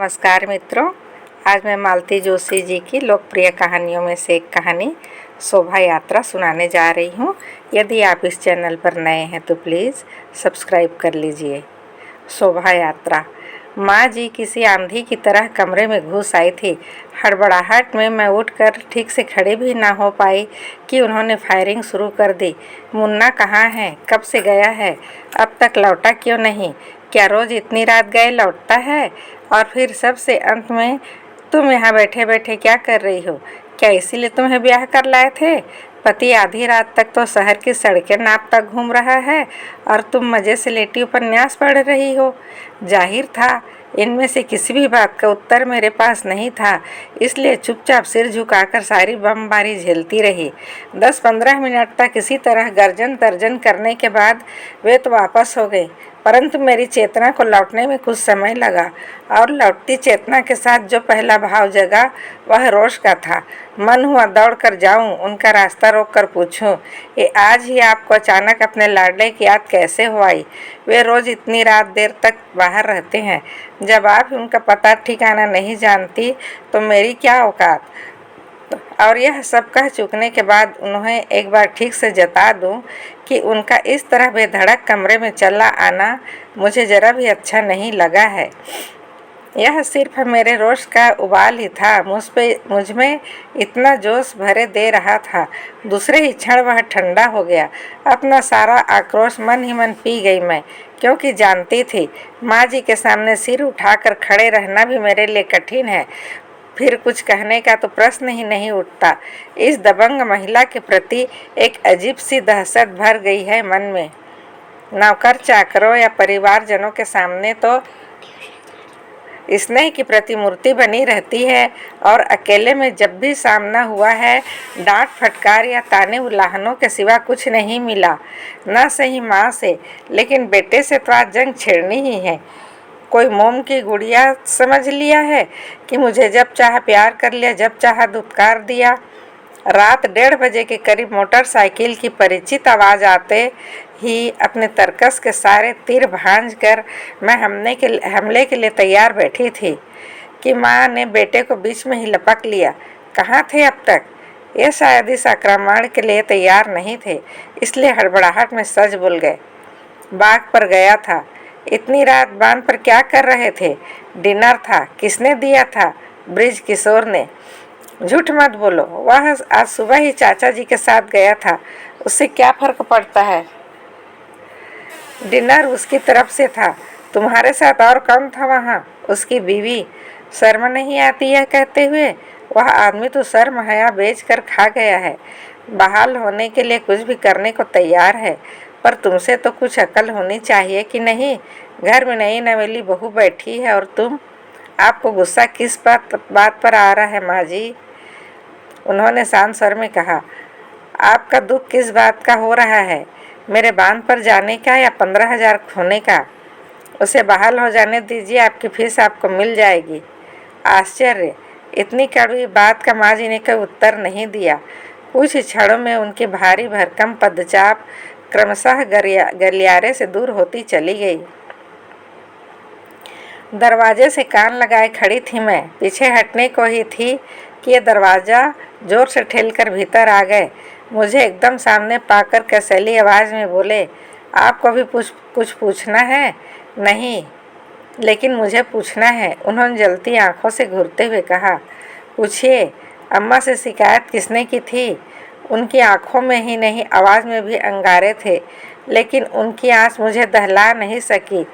नमस्कार मित्रों। आज मैं मालती जोशी जी की लोकप्रिय कहानियों में से एक कहानी शोभा यात्रा सुनाने जा रही हूँ। यदि आप इस चैनल पर नए हैं तो प्लीज़ सब्सक्राइब कर लीजिए। शोभा यात्रा। माँ जी किसी आंधी की तरह कमरे में घुस आई थी। हड़बड़ाहट में मैं उठकर ठीक से खड़ी भी ना हो पाई कि उन्होंने फायरिंग शुरू कर दी। मुन्ना कहाँ है? कब से गया है? अब तक लौटा क्यों नहीं? क्या रोज़ इतनी रात गए लौटता है? और फिर सबसे अंत में, तुम यहाँ बैठे बैठे क्या कर रही हो? क्या इसीलिए तुम्हें ब्याह कर लाए थे? पति आधी रात तक तो शहर की सड़कें नापता घूम रहा है और तुम मज़े से लेटी उपन्यास पढ़ रही हो। जाहिर था इनमें से किसी भी बात का उत्तर मेरे पास नहीं था, इसलिए चुपचाप सिर झुकाकर सारी बमबारी झेलती रही। 10-15 मिनट तक इसी तरह गर्जन तर्जन करने के बाद वे तो वापस हो गए, परंतु मेरी चेतना को लौटने में कुछ समय लगा और लौटती चेतना के साथ जो पहला भाव जगा वह रोष का था। मन हुआ दौड़ कर जाऊं, उनका रास्ता रोक कर पूछूं, ये आज ही आपको अचानक अपने लाडले की याद कैसे हो आई? वे रोज़ इतनी रात देर तक बाहर रहते हैं। जब आप उनका पता ठिकाना नहीं जानती तो मेरी क्या औकात? और यह सब कह चुकने के बाद उन्हें एक बार ठीक से जता दूं कि उनका इस तरह बेधड़क कमरे में चला आना मुझे ज़रा भी अच्छा नहीं लगा है। यह सिर्फ मेरे रोष का उबाल ही था, मुझ में इतना जोश भरे दे रहा था। दूसरे ही क्षण वह ठंडा हो गया। अपना सारा आक्रोश मन ही मन पी गई मैं, क्योंकि जानती थी माँ जी के सामने सिर उठाकर खड़े रहना भी मेरे लिए कठिन है। फिर कुछ कहने का तो प्रश्न ही नहीं उठता। इस दबंग महिला के प्रति एक अजीब सी दहशत भर गई है मन में। नौकर चाकरों या परिवारजनों के सामने तो स्नेह की प्रतिमूर्ति बनी रहती है, और अकेले में जब भी सामना हुआ है, डांट फटकार या ताने उल्लाहनों के सिवा कुछ नहीं मिला। न सही माँ से, लेकिन बेटे से तो आज जंग छेड़नी ही है। कोई मोम की गुड़िया समझ लिया है कि मुझे जब चाहा प्यार कर लिया, जब चाहा दुत्कार दिया। रात 1:30 बजे के करीब मोटरसाइकिल की परिचित आवाज़ आते ही अपने तरकस के सारे तीर भांज कर मैं हमले के लिए तैयार बैठी थी कि माँ ने बेटे को बीच में ही लपक लिया। कहाँ थे अब तक? ये शायद इस आक्रमण के लिए तैयार नहीं थे, इसलिए हड़बड़ाहट में सच बोल गए। बाग पर गया था। इतनी रात बांध पर क्या कर रहे थे? डिनर था। किसने दिया था? ब्रिज किशोर ने। झूठ मत बोलो, वह आज सुबह ही चाचा जी के साथ गया था। उससे क्या फर्क पड़ता है? डिनर उसकी तरफ से था। तुम्हारे साथ और कौन था वहाँ? उसकी बीवी। शर्म नहीं आती यह कहते हुए? वह आदमी तो शर्म हया बेच कर खा गया है। बहाल होने के लिए कुछ भी करने को तैयार है, पर तुमसे तो कुछ अकल होनी चाहिए कि नहीं? घर में नई नवेली बहू बैठी है और तुम। आपको गुस्सा किस बात पर आ रहा है माँ जी? उन्होंने शांत स्वर में कहा। आपका दुख किस बात का हो रहा है? मेरे बांध पर जाने का या 15,000 खोने का? उसे बहाल हो जाने दीजिए, आपकी फीस आपको मिल जाएगी। आश्चर्य! इतनी कड़वी बात का माँ जी ने कोई उत्तर नहीं दिया। कुछ क्षणों में उनकी भारी भरकम पदचाप क्रमशः गलियारे से दूर होती चली गई। दरवाजे से कान लगाए खड़ी थी मैं। पीछे हटने को ही थी कि यह दरवाज़ा जोर से ठेलकर भीतर आ गए। मुझे एकदम सामने पाकर कसैली आवाज़ में बोले, आपको भी कुछ पूछना है? नहीं, लेकिन मुझे पूछना है। उन्होंने जलती आंखों से घूरते हुए कहा। पूछिए। अम्मा से शिकायत किसने की थी? उनकी आंखों में ही नहीं, आवाज़ में भी अंगारे थे, लेकिन उनकी आँच मुझे दहला नहीं सकी,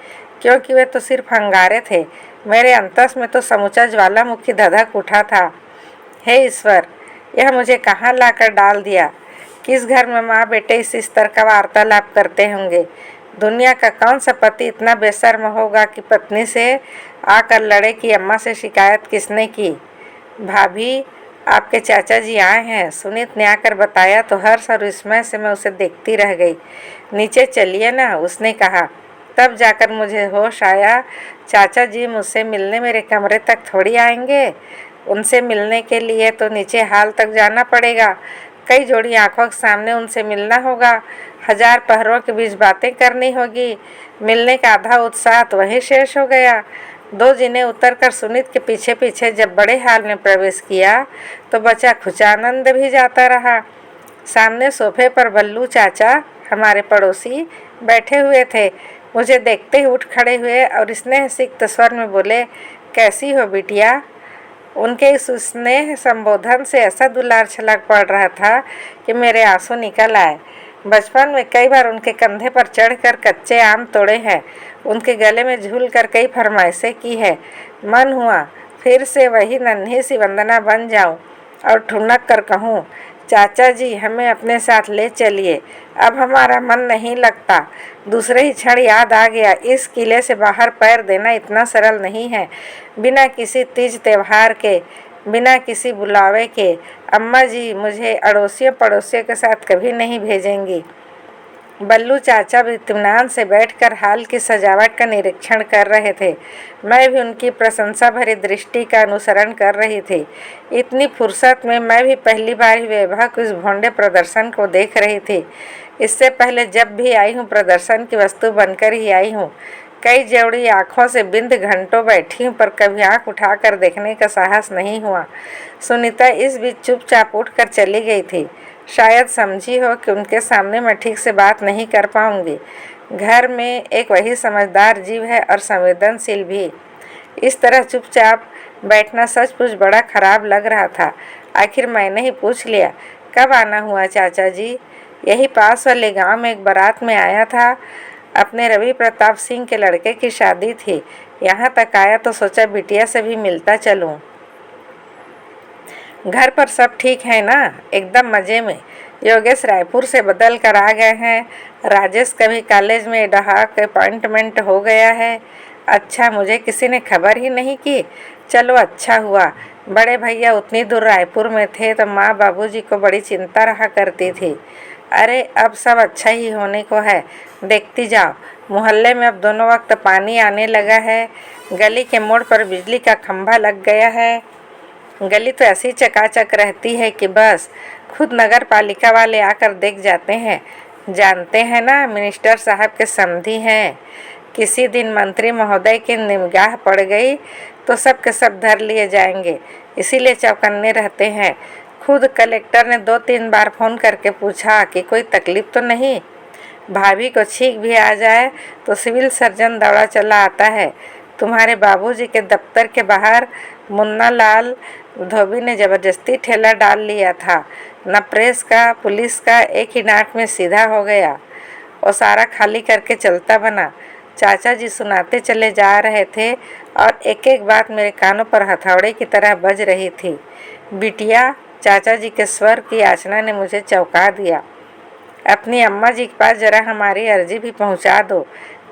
क्योंकि वे तो सिर्फ अंगारे थे। मेरे अंतस में तो समूचा ज्वालामुखी धधक उठा था। हे ईश्वर, यह मुझे कहाँ लाकर डाल दिया? किस घर में माँ बेटे इस स्तर का वार्तालाप करते होंगे? दुनिया का कौन सा पति इतना बेशर्म होगा कि पत्नी से आकर लड़े कि अम्मा से शिकायत किसने की? भाभी, आपके चाचा जी आए हैं, सुनीत ने आकर बताया तो हर्ष और विस्मय से मैं उसे देखती रह गई। नीचे चलिए ना, उसने कहा। तब जाकर मुझे होश आया। चाचा जी मुझसे मिलने मेरे कमरे तक थोड़ी आएंगे। उनसे मिलने के लिए तो नीचे हाल तक जाना पड़ेगा। कई जोड़ी आंखों के सामने उनसे मिलना होगा। 1000 पहरों के बीच बातें करनी होगी। मिलने का आधा उत्साह तो वहीं शेष हो गया। 2 जिने उतरकर सुनीत के पीछे पीछे जब बड़े हाल में प्रवेश किया तो बचा खुचानंद भी जाता रहा। सामने सोफे पर बल्लू चाचा, हमारे पड़ोसी, बैठे हुए थे। मुझे देखते ही उठ खड़े हुए और स्नेह सिक्त स्वर में बोले, कैसी हो बिटिया? उनके इस स्नेह संबोधन से ऐसा दुलार छलक पड़ रहा था कि मेरे आंसू निकल आए। बचपन में कई बार उनके कंधे पर चढ़कर कच्चे आम तोड़े हैं, उनके गले में झूल कर कई फरमाइशें की है। मन हुआ फिर से वही नन्ही सी वंदना बन जाऊं और ठुनक कर कहूँ, चाचा जी हमें अपने साथ ले चलिए, अब हमारा मन नहीं लगता। दूसरे ही क्षण याद आ गया, इस किले से बाहर पैर देना इतना सरल नहीं है। बिना किसी तीज त्योहार के, बिना किसी बुलावे के अम्मा जी मुझे अड़ोसियों पड़ोसियों के साथ कभी नहीं भेजेंगी। बल्लू चाचा भी इत्मीनान से बैठकर हाल की सजावट का निरीक्षण कर रहे थे। मैं भी उनकी प्रशंसा भरी दृष्टि का अनुसरण कर रही थी। इतनी फुर्सत में मैं भी पहली बार ही बेबाक उस भोंडे प्रदर्शन को देख रही थी। इससे पहले जब भी आई हूँ प्रदर्शन की वस्तु बनकर ही आई हूँ। कई जोड़ी आँखों से बिंद घंटों बैठी हूँ पर कभी आँख उठाकर देखने का साहस नहीं हुआ। सुनीता इस बीच चुपचाप उठकर चली गई थी। शायद समझी हो कि उनके सामने मैं ठीक से बात नहीं कर पाऊंगी। घर में एक वही समझदार जीव है और संवेदनशील भी। इस तरह चुपचाप बैठना सचमुच बड़ा खराब लग रहा था। आखिर मैंने ही पूछ लिया, कब आना हुआ चाचा जी? यही पास वाले गांव में एक बारात में आया था। अपने रवि प्रताप सिंह के लड़के की शादी थी। यहाँ तक आया तो सोचा बिटिया से भी मिलता चलूँ। घर पर सब ठीक है ना? एकदम मज़े में। योगेश रायपुर से बदल कर आ गए हैं। राजेश का भी कॉलेज में डहाक अपॉइंटमेंट हो गया है। अच्छा, मुझे किसी ने खबर ही नहीं की। चलो अच्छा हुआ। बड़े भैया उतनी दूर रायपुर में थे तो माँ बाबूजी को बड़ी चिंता रहा करती थी। अरे अब सब अच्छा ही होने को है, देखती जाओ। मोहल्ले में अब दोनों वक्त पानी आने लगा है। गली के मोड़ पर बिजली का खंभा लग गया है। गली तो ऐसी चकाचक रहती है कि बस खुद नगर पालिका वाले आकर देख जाते हैं। जानते हैं ना, मिनिस्टर साहब के समधी हैं। किसी दिन मंत्री महोदय की निगाह पड़ गई तो सब के सब धर लिए जाएंगे, इसीलिए चौकन्ने रहते हैं। खुद कलेक्टर ने 2-3 बार फ़ोन करके पूछा कि कोई तकलीफ तो नहीं। भाभी को छींक भी आ जाए तो सिविल सर्जन दौड़ा चला आता है। तुम्हारे बाबूजी के दफ्तर के बाहर मुन्ना लाल धोबी ने ज़बरदस्ती ठेला डाल लिया था। न प्रेस का पुलिस का, एक ही नाट में सीधा हो गया और सारा खाली करके चलता बना। चाचा जी सुनाते चले जा रहे थे और एक एक बात मेरे कानों पर हथौड़े की तरह बज रही थी। बिटिया, चाचा जी के स्वर की याचना ने मुझे चौंका दिया। अपनी अम्मा जी के पास जरा हमारी अर्जी भी पहुंचा दो।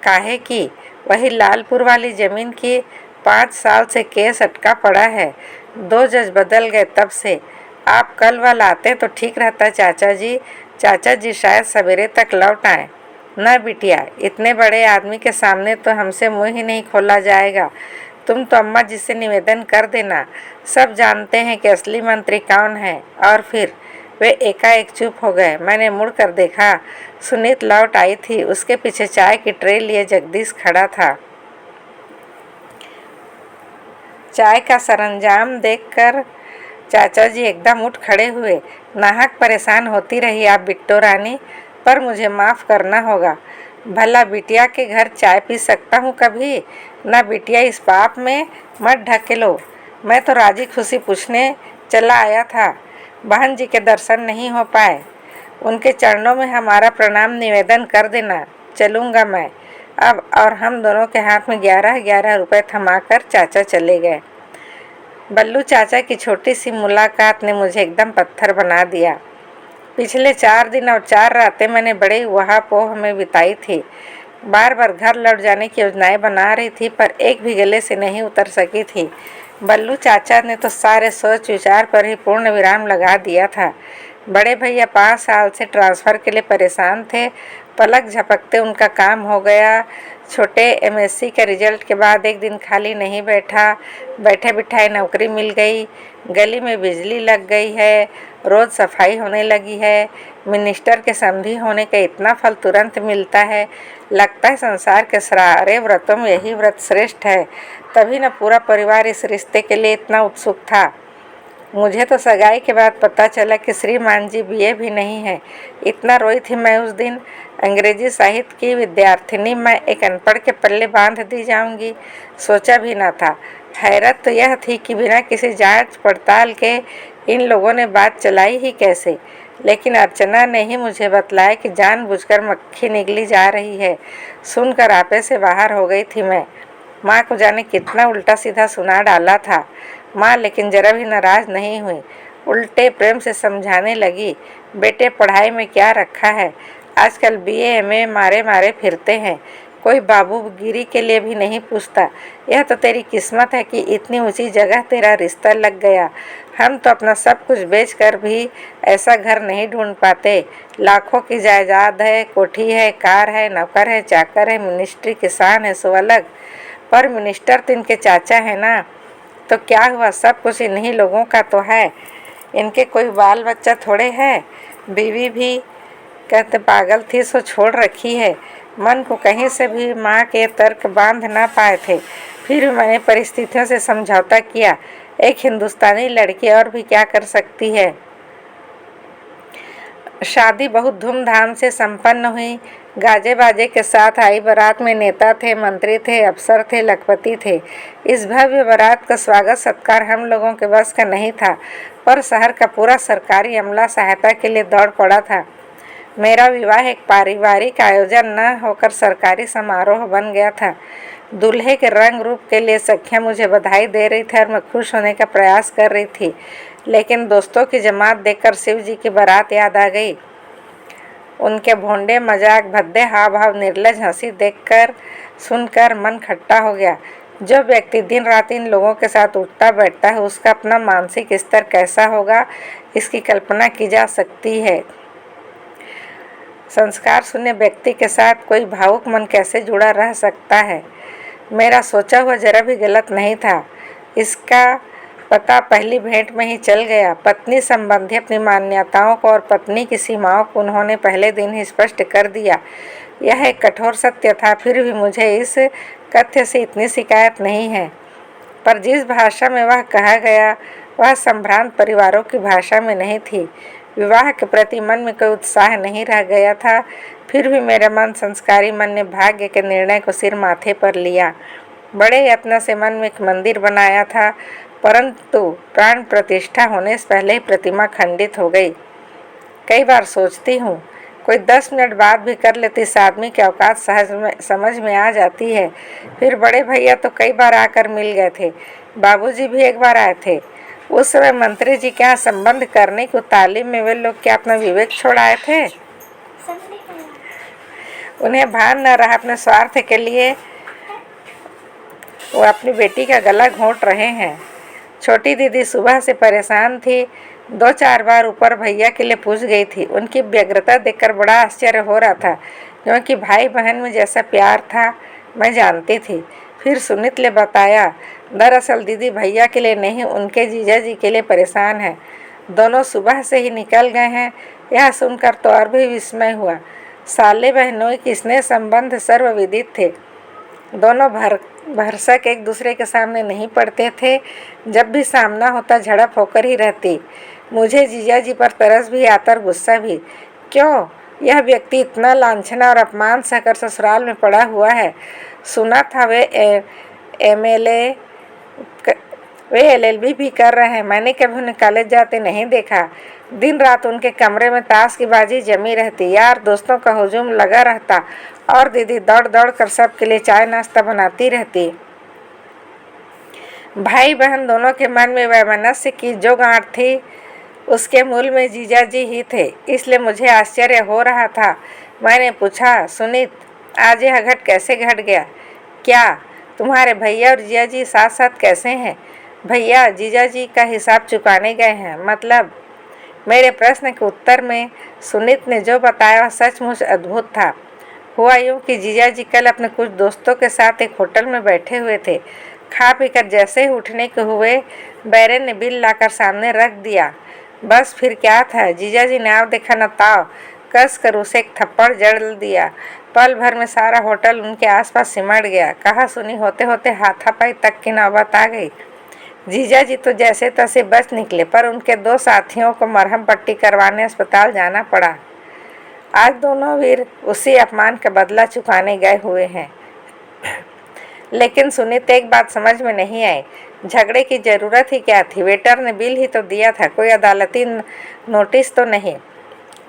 काहे की? वही लालपुर वाली ज़मीन की 5 साल से केस अटका पड़ा है। 2 जज बदल गए तब से। आप कल वाला आते तो ठीक रहता चाचा जी। चाचा जी शायद सवेरे तक लौट आए। न बिटिया, इतने बड़े आदमी के सामने तो हमसे मुंह ही नहीं खोला जाएगा। तुम तो अम्मा जी से निवेदन कर देना। सब जानते हैं कि असली मंत्री कौन है। और फिर वे एकाएक चुप हो गए। मैंने मुड़कर देखा, सुनीत लौट आई थी। उसके पीछे चाय की ट्रे लिए जगदीश खड़ा था। चाय का सरंजाम देखकर चाचा जी एकदम उठ खड़े हुए। नाहक परेशान होती रही आप बिट्टो रानी, पर मुझे माफ़ करना होगा। भला बिटिया के घर चाय पी सकता हूँ कभी? ना बिटिया, इस पाप में मत ढकेलो। मैं तो राजी खुशी पूछने चला आया था। बहन जी के दर्शन नहीं हो पाए। उनके चरणों में हमारा प्रणाम निवेदन कर देना। चलूँगा मैं अब। और हम दोनों के हाथ में 11-11 रुपए थमाकर चाचा चले गए। बल्लू चाचा की छोटी सी मुलाकात ने मुझे एकदम पत्थर बना दिया। पिछले 4 दिन और 4 रातें मैंने बड़े वहापोह में बिताई थी। बार बार घर लौट जाने की योजनाएं बना रही थी पर एक भी गले से नहीं उतर सकी थी। बल्लू चाचा ने तो सारे सोच विचार पर ही पूर्ण विराम लगा दिया था। बड़े भैया 5 साल से ट्रांसफ़र के लिए परेशान थे। पलक झपकते उनका काम हो गया। छोटे एमएससी के रिजल्ट के बाद एक दिन खाली नहीं बैठा, बैठे बिठाए नौकरी मिल गई, गली में बिजली लग गई है, रोज़ सफाई होने लगी है, मिनिस्टर के समधी होने का इतना फल तुरंत मिलता है। लगता है संसार के सारे व्रतों में यही व्रत श्रेष्ठ है। तभी न पूरा परिवार इस रिश्ते के लिए इतना उत्सुक था। मुझे तो सगाई के बाद पता चला कि श्रीमान जी बीए भी नहीं है। इतना रोई थी मैं उस दिन। अंग्रेजी साहित्य की विद्यार्थिनी मैं एक अनपढ़ के पल्ले बांध दी जाऊंगी, सोचा भी न था। हैरत तो यह थी कि बिना किसी जांच पड़ताल के इन लोगों ने बात चलाई ही कैसे। लेकिन अर्चना ने ही मुझे बतलाया कि जानबूझकर मक्खी निगली जा रही है। सुनकर आपे से बाहर हो गई थी मैं। माँ को जाने कितना उल्टा सीधा सुना डाला था। माँ लेकिन जरा भी नाराज नहीं हुई, उल्टे प्रेम से समझाने लगी, बेटे पढ़ाई में क्या रखा है, आजकल बीए एमए मारे मारे फिरते हैं, कोई बाबूगिरी के लिए भी नहीं पूछता। यह तो तेरी किस्मत है कि इतनी ऊंची जगह तेरा रिश्ता लग गया। हम तो अपना सब कुछ बेच कर भी ऐसा घर नहीं ढूंढ पाते। लाखों की जायदाद है, कोठी है, कार है, नौकर है, चाकर है, मिनिस्ट्री किसान है सो अलग, पर मिनिस्टर तो इनके चाचा है ना। तो क्या हुआ, सब कुछ इन्हीं लोगों का तो है। इनके कोई बाल बच्चा थोड़े है। बीवी भी कहते पागल थी सो छोड़ रखी है। मन को कहीं से भी माँ के तर्क बांध ना पाए थे। फिर भी मैंने परिस्थितियों से समझौता किया। एक हिंदुस्तानी लड़की और भी क्या कर सकती है। शादी बहुत धूमधाम से संपन्न हुई। गाजे बाजे के साथ आई बारात में नेता थे, मंत्री थे, अफसर थे, लखपति थे। इस भव्य बारात का स्वागत सत्कार हम लोगों के बस का नहीं था, पर शहर का पूरा सरकारी अमला सहायता के लिए दौड़ पड़ा था। मेरा विवाह एक पारिवारिक आयोजन न होकर सरकारी समारोह बन गया था। दूल्हे के रंग रूप के लिए सखियां मुझे बधाई दे रही थी और मैं खुश होने का प्रयास कर रही थी, लेकिन दोस्तों की जमात देखकर शिव जी की बारात याद आ गई। उनके भोंडे मजाक, भद्दे हाव भाव, निर्लज हंसी देखकर सुनकर मन खट्टा हो गया। जो व्यक्ति दिन रात इन लोगों के साथ उठता बैठता है, उसका अपना मानसिक स्तर कैसा होगा, इसकी कल्पना की जा सकती है। संस्कार शून्य व्यक्ति के साथ कोई भावुक मन कैसे जुड़ा रह सकता है। मेरा सोचा हुआ जरा भी गलत नहीं था। इसका पता पहली भेंट में ही चल गया। पत्नी संबंधी अपनी मान्यताओं को और पत्नी की सीमाओं को उन्होंने पहले दिन ही स्पष्ट कर दिया। यह एक कठोर सत्य था, फिर भी मुझे इस कथ्य से इतनी शिकायत नहीं है। पर जिस भाषा में वह कहा गया, वह संभ्रांत परिवारों की भाषा में नहीं थी। विवाह के प्रति मन में कोई उत्साह नहीं रह गया था। फिर भी मेरा मन संस्कारी मन ने भाग्य के निर्णय को सिर माथे पर लिया। बड़े यत्न से मन में एक मंदिर बनाया था, परंतु प्राण प्रतिष्ठा होने से पहले ही प्रतिमा खंडित हो गई। कई बार सोचती हूँ, कोई 10 मिनट बात भी कर लेती इस आदमी की औकात समझ में आ जाती है। फिर बड़े भैया तो कई बार आकर मिल गए थे, बाबूजी भी एक बार आए थे। उस समय मंत्री जी के यहाँ संबंध करने की तालीम में वे लोग क्या अपना विवेक छोड़ आए थे। उन्हें भान न रहा अपने स्वार्थ के लिए वो अपनी बेटी का गला घोंट रहे हैं। छोटी दीदी सुबह से परेशान थी, 2-4 बार ऊपर भैया के लिए पूछ गई थी। उनकी व्यग्रता देखकर बड़ा आश्चर्य हो रहा था, क्योंकि भाई बहन में जैसा प्यार था मैं जानती थी। फिर सुनीत ने बताया, दरअसल दीदी भैया के लिए नहीं, उनके जीजा जी के लिए परेशान है। दोनों सुबह से ही निकल गए हैं। यह सुनकर तो और भी विस्मय हुआ। साले बहनों के स्नेह संबंध सर्वविदित थे। दोनों भरसक एक दूसरे के सामने नहीं पड़ते थे। जब भी सामना होता झड़प होकर ही रहती। मुझे जीजा जी पर तरस भी आता और गुस्सा भी। क्यों यह व्यक्ति इतना लांछना और अपमान सहकर ससुराल में पड़ा हुआ है। सुना था वे एलएलबी भी कर रहे हैं। मैंने कभी उन्हें कॉलेज जाते नहीं देखा। दिन रात उनके कमरे में ताश की बाजी जमी रहती, यार दोस्तों का हुजूम लगा रहता, और दीदी दौड़ दौड़ कर सबके लिए चाय नाश्ता बनाती रहती। भाई बहन दोनों के मन में वैमनस्य की जो गांठ थी, उसके मूल में जीजा जी ही थे। इसलिए मुझे आश्चर्य हो रहा था। मैंने पूछा, सुनीत आज यह घट कैसे घट गया? क्या तुम्हारे भैया और जीजा जी साथ साथ कैसे हैं? भैया जीजा जी का हिसाब चुकाने गए हैं, मतलब? मेरे प्रश्न के उत्तर में सुनीत ने जो बताया वह सचमुच अद्भुत था। हुआ यूँ कि जीजा जी कल अपने कुछ दोस्तों के साथ एक होटल में बैठे हुए थे। खा पीकर जैसे ही उठने के हुए, बैरे ने बिल लाकर सामने रख दिया। बस फिर क्या था, जीजा जी ने आव देखा न ताव कस कर उसे एक थप्पड़ जड़ दिया। पल भर में सारा होटल उनके आसपास सिमट गया। कहा सुनी होते होते हाथापाई तक की नौबत आ गई। जीजा जी तो जैसे तैसे बच निकले, पर उनके दो साथियों को मरहम पट्टी करवाने अस्पताल जाना पड़ा। आज दोनों वीर उसी अपमान का बदला चुकाने गए हुए हैं। लेकिन सुनीत एक बात समझ में नहीं आई, झगड़े की जरूरत ही क्या थी? वेटर ने बिल ही तो दिया था, कोई अदालती नोटिस तो नहीं।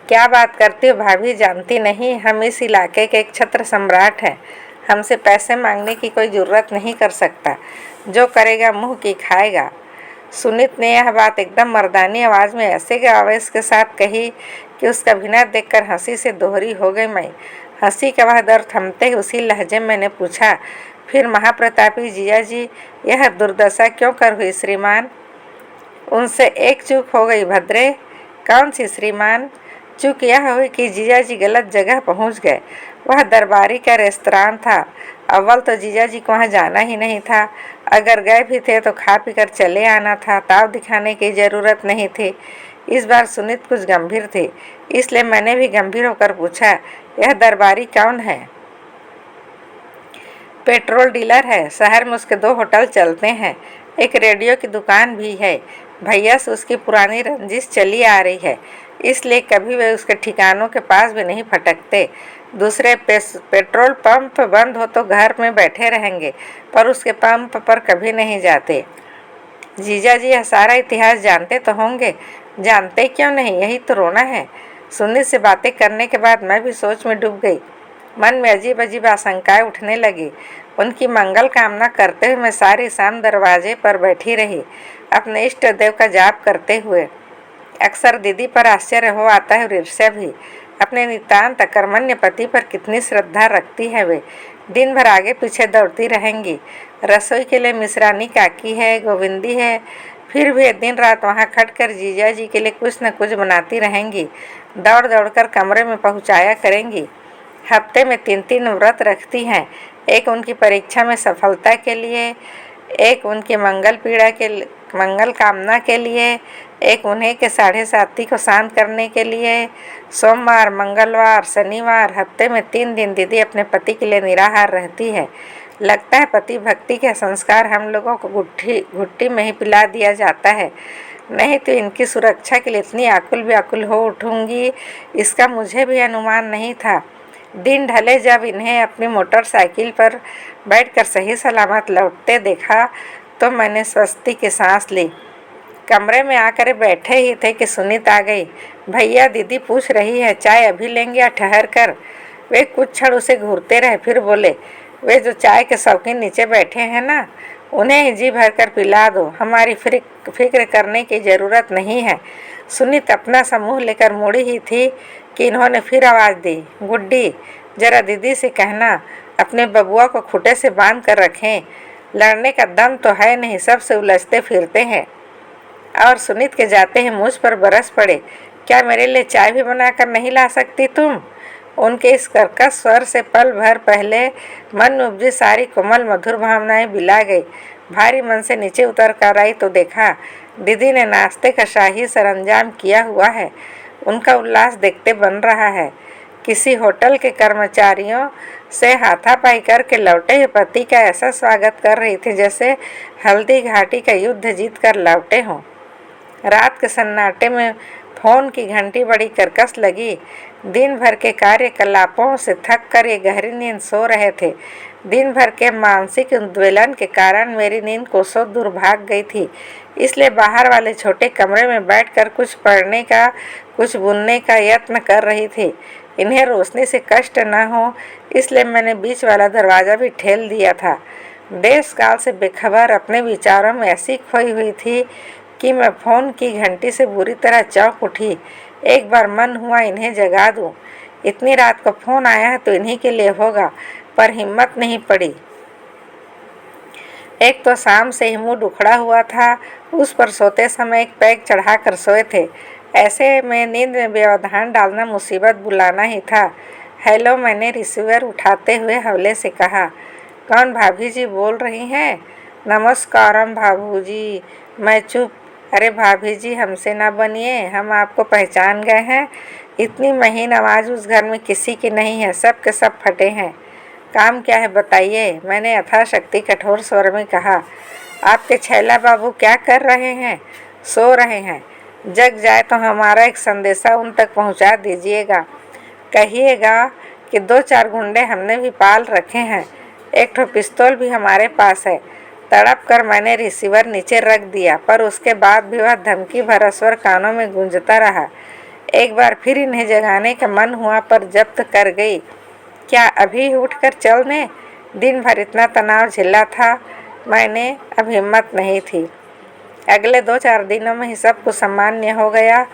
क्या बात करती हो भाभी, जानती नहीं हम इस इलाके के एक छत्र सम्राट हैं। हमसे पैसे मांगने की कोई जरूरत नहीं कर सकता, जो करेगा मुंह की खाएगा। सुनीत ने यह बात एकदम मर्दानी आवाज़ में ऐसे आवेश के साथ कही कि उसका अभिनय देखकर हंसी से दोहरी हो गई मैं। हंसी का वह दर थमते ही उसी लहजे में मैंने पूछा, फिर महाप्रतापी जीजा जी यह दुर्दशा क्यों कर हुई श्रीमान? उनसे एक चूक हो गई भद्रे। कौन सी श्रीमान? चूक यह हुई कि जीजा जी गलत जगह पहुंच गए। वह दरबारी का रेस्तरां था। अव्वल तो जीजा जी को वहाँ जाना ही नहीं था। अगर गए भी थे तो खा पी कर चले आना था, ताव दिखाने की जरूरत नहीं थी। इस बार सुनीत कुछ गंभीर थी, इसलिए मैंने भी गंभीर होकर पूछा, यह दरबारी कौन है? पेट्रोल डीलर है। शहर में उसके 2 होटल चलते हैं, एक रेडियो की दुकान भी है। भैया से उसकी पुरानी रंजिश चली आ रही है, इसलिए कभी वे उसके ठिकानों के पास भी नहीं फटकते। दूसरे पेट्रोल पंप बंद हो तो घर में बैठे रहेंगे, पर उसके पंप पर कभी नहीं जाते। जीजा जी यह सारा इतिहास जानते तो होंगे। जानते क्यों नहीं, यही तो रोना है। सुनीत से बातें करने के बाद मैं भी सोच में डूब गई। मन में अजीब अजीब आशंकाएं उठने लगी। उनकी मंगल कामना करते हुए मैं सारी शाम दरवाजे पर बैठी रही, अपने इष्ट देव का जाप करते हुए। अक्सर दीदी पर आश्चर्य हो आता है और ईर्ष्या भी। अपने नितांत अकर्मण्य पति पर कितनी श्रद्धा रखती है वे। दिन भर आगे पीछे दौड़ती रहेंगी। रसोई के लिए मिश्रानी काकी है, गोविंदी है, फिर भी दिन रात वहाँ खटकर जीजा जी के लिए कुछ न कुछ बनाती रहेंगी। दौड़ दौड़ कर कमरे में पहुँचाया करेंगी। हफ्ते में 3-3 व्रत रखती हैं, एक उनकी परीक्षा में सफलता के लिए, एक उनकी मंगल कामना के लिए, एक उन्हें के 7:30 को शांत करने के लिए। सोमवार, मंगलवार, शनिवार, हफ्ते में 3 दिन दीदी अपने पति के लिए निराहार रहती है। लगता है पति भक्ति के संस्कार हम लोगों को घुट्टी में ही पिला दिया जाता है, नहीं तो इनकी सुरक्षा के लिए इतनी आकुल व्याकुल हो उठूंगी, इसका मुझे भी अनुमान नहीं था। दिन ढले जब इन्हें अपनी मोटरसाइकिल पर बैठकर सही सलामत लौटते देखा तो मैंने स्वस्ति की सांस ली। कमरे में आकर बैठे ही थे कि सुनीत आ गई। भैया दीदी पूछ रही है, चाय अभी लेंगे या ठहर कर? वे कुछ क्षण उसे घूरते रहे, फिर बोले, वे जो चाय के शौकीन नीचे बैठे हैं ना, उन्हें ही जी भर कर पिला दो, हमारी फिक्र करने की ज़रूरत नहीं है। सुनीत अपना समूह लेकर मुड़ी ही थी कि इन्होंने फिर आवाज़ दी, गुड्डी जरा दीदी से कहना अपने बबुआ को खूंटे से बांध कर रखें, लड़ने का दम तो है नहीं, सबसे उलझते फिरते हैं। और सुनीत के जाते ही मुझ पर बरस पड़े, क्या मेरे लिए चाय भी बनाकर नहीं ला सकती तुम? उनके इस कर्कश स्वर से पल भर पहले मन में उपजी सारी कोमल मधुर भावनाएं बिला गई। भारी मन से नीचे उतर कर आई तो देखा दीदी ने नाश्ते का शाही सरंजाम किया हुआ है। उनका उल्लास देखते बन रहा है। किसी होटल के कर्मचारियों से हाथापाई करके लौटे हुए पति का ऐसा स्वागत कर रही थी जैसे हल्दी घाटी का युद्ध जीत कर लौटे हों। रात के सन्नाटे में फोन की घंटी बड़ी कर्कश लगी। दिन भर के कार्यकलापों से थक कर ये गहरी नींद सो रहे थे। दिन भर के मानसिक उद्वेलन के कारण मेरी नींद कोसों दूर भाग गई थी, इसलिए बाहर वाले छोटे कमरे में बैठकर कुछ पढ़ने का, कुछ बुनने का यत्न कर रही थी। इन्हें रोशनी से कष्ट न हो, इसलिए मैंने बीच वाला दरवाज़ा भी ठेल दिया था। देश काल से बेखबर अपने विचारों में ऐसी खोई हुई थी कि मैं फ़ोन की घंटी से बुरी तरह चौंक उठी। एक बार मन हुआ इन्हें जगा दूं। इतनी रात को फ़ोन आया है तो इन्हीं के लिए होगा, पर हिम्मत नहीं पड़ी। एक तो शाम से ही मुँह उखड़ा हुआ था, उस पर सोते समय एक पैक चढ़ाकर सोए थे। ऐसे में नींद में व्यवधान डालना मुसीबत बुलाना ही था। हेलो, मैंने रिसीवर उठाते हुए हवले से कहा। कौन भाभी जी बोल रही हैं? नमस्कारम भाभूजी। मैं चुप। अरे भाभी जी, हमसे ना बनिए, हम आपको पहचान गए हैं। इतनी महीन आवाज़ उस घर में किसी की नहीं है, सब के सब फटे हैं। काम क्या है बताइए, मैंने यथाशक्ति कठोर स्वर में कहा। आपके छैला बाबू क्या कर रहे हैं? सो रहे हैं। जग जाए तो हमारा एक संदेशा उन तक पहुंचा दीजिएगा। कहिएगा कि 2-4 गुंडे हमने भी पाल रखे हैं, एक ठो पिस्तौल भी हमारे पास है। तड़प कर मैंने रिसीवर नीचे रख दिया, पर उसके बाद भी वह धमकी भरा स्वर कानों में गूंजता रहा। एक बार फिर इन्हें जगाने का मन हुआ, पर जब्त कर गई। क्या अभी उठकर चल दें? दिन भर इतना तनाव झेला था, मैंने अब हिम्मत नहीं थी। अगले 2-4 दिनों में ही सब कुछ सामान्य हो गया।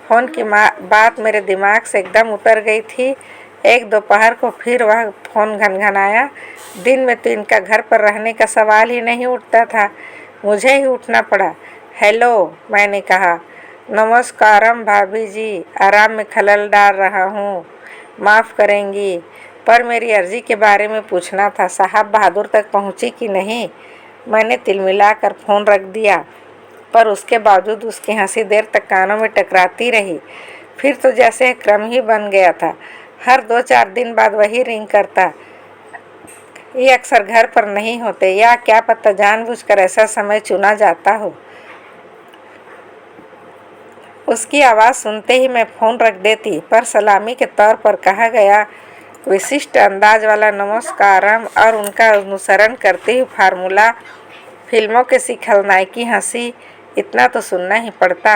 फ़ोन की बात मेरे दिमाग से एकदम उतर गई थी। एक दोपहर को फिर वह फ़ोन घनघनाया। दिन में तो इनका घर पर रहने का सवाल ही नहीं उठता था, मुझे ही उठना पड़ा। हेलो, मैंने कहा। नमस्कारम भाभी जी, आराम में खलल डाल रहा हूँ, माफ़ करेंगी, पर मेरी अर्जी के बारे में पूछना था। साहब बहादुर तक पहुँची कि नहीं? मैंने तिलमिलाकर फ़ोन रख दिया, पर उसके बावजूद उसकी हंसी देर तक कानों में टकराती रही। फिर तो जैसे क्रम ही बन गया था, हर 2-4 दिन बाद वही रिंग करता। ये अक्सर घर पर नहीं होते, या क्या पता जानबूझकर ऐसा समय चुना जाता हो। उसकी आवाज़ सुनते ही मैं फ़ोन रख देती, पर सलामी के तौर पर कहा गया विशिष्ट अंदाज वाला नमस्कारम और उनका अनुसरण करते हुए फार्मूला फिल्मों के सी खलनायकी हंसी, इतना तो सुनना ही पड़ता।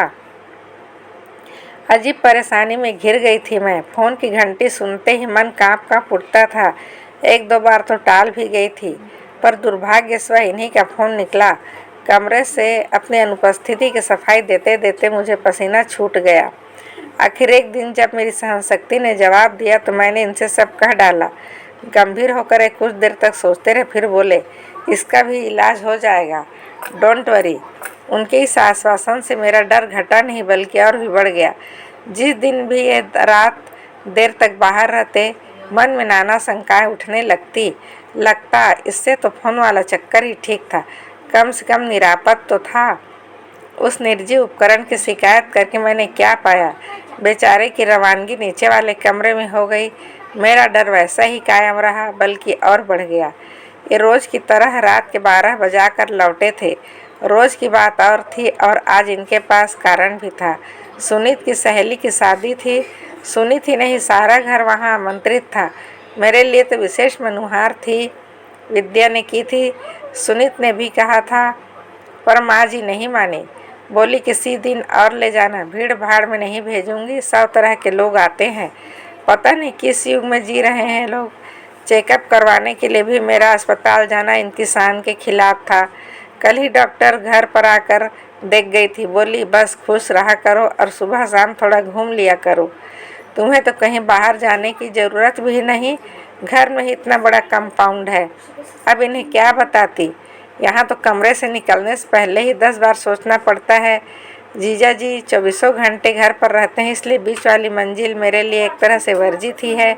अजीब परेशानी में घिर गई थी मैं। फ़ोन की घंटी सुनते ही मन काँप उठता था। 1-2 बार तो टाल भी गई थी, पर दुर्भाग्य से इन्हीं का फ़ोन निकला। कमरे से अपनी अनुपस्थिति की सफाई देते देते मुझे पसीना छूट गया। आखिर एक दिन जब मेरी सहनशक्ति ने जवाब दिया तो मैंने इनसे सब कह डाला। गंभीर होकर एक कुछ देर तक सोचते रहे, फिर बोले, इसका भी इलाज हो जाएगा, डोंट वरी। उनके इस आश्वासन से मेरा डर घटा नहीं बल्कि और भी बढ़ गया। जिस दिन भी ये रात देर तक बाहर रहते, मन में नाना शंकाएं उठने लगता इससे तो फ़ोन वाला चक्कर ही ठीक था, कम से कम निरापद तो था। उस निर्जीव उपकरण की शिकायत करके मैंने क्या पाया? बेचारे की रवानगी नीचे वाले कमरे में हो गई। मेरा डर वैसा ही कायम रहा, बल्कि और बढ़ गया। ये रोज़ की तरह रात के 12 बजाकर लौटे थे। रोज़ की बात और थी, और आज इनके पास कारण भी था। सुनीत की सहेली की शादी थी। सुनीत ही नहीं, सारा घर वहाँ आमंत्रित था। मेरे लिए तो विशेष मनुहार थी। विद्या ने की थी, सुनीत ने भी कहा था, पर माँ जी नहीं मानी। बोली किसी दिन और ले जाना, भीड़ भाड़ में नहीं भेजूंगी, 100 तरह के लोग आते हैं। पता नहीं किस युग में जी रहे हैं लोग। चेकअप करवाने के लिए भी मेरा अस्पताल जाना इनकी शान के खिलाफ था। कल ही डॉक्टर घर पर आकर देख गई थी। बोली बस खुश रहा करो और सुबह शाम थोड़ा घूम लिया करो। तुम्हें तो कहीं बाहर जाने की ज़रूरत भी नहीं, घर में ही इतना बड़ा कंपाउंड है। अब इन्हें क्या बताती? यहाँ तो कमरे से निकलने से पहले ही 10 बार सोचना पड़ता है। जीजा जी 24 घंटे घर पर रहते हैं, इसलिए बीच वाली मंजिल मेरे लिए एक तरह से वर्जित ही है।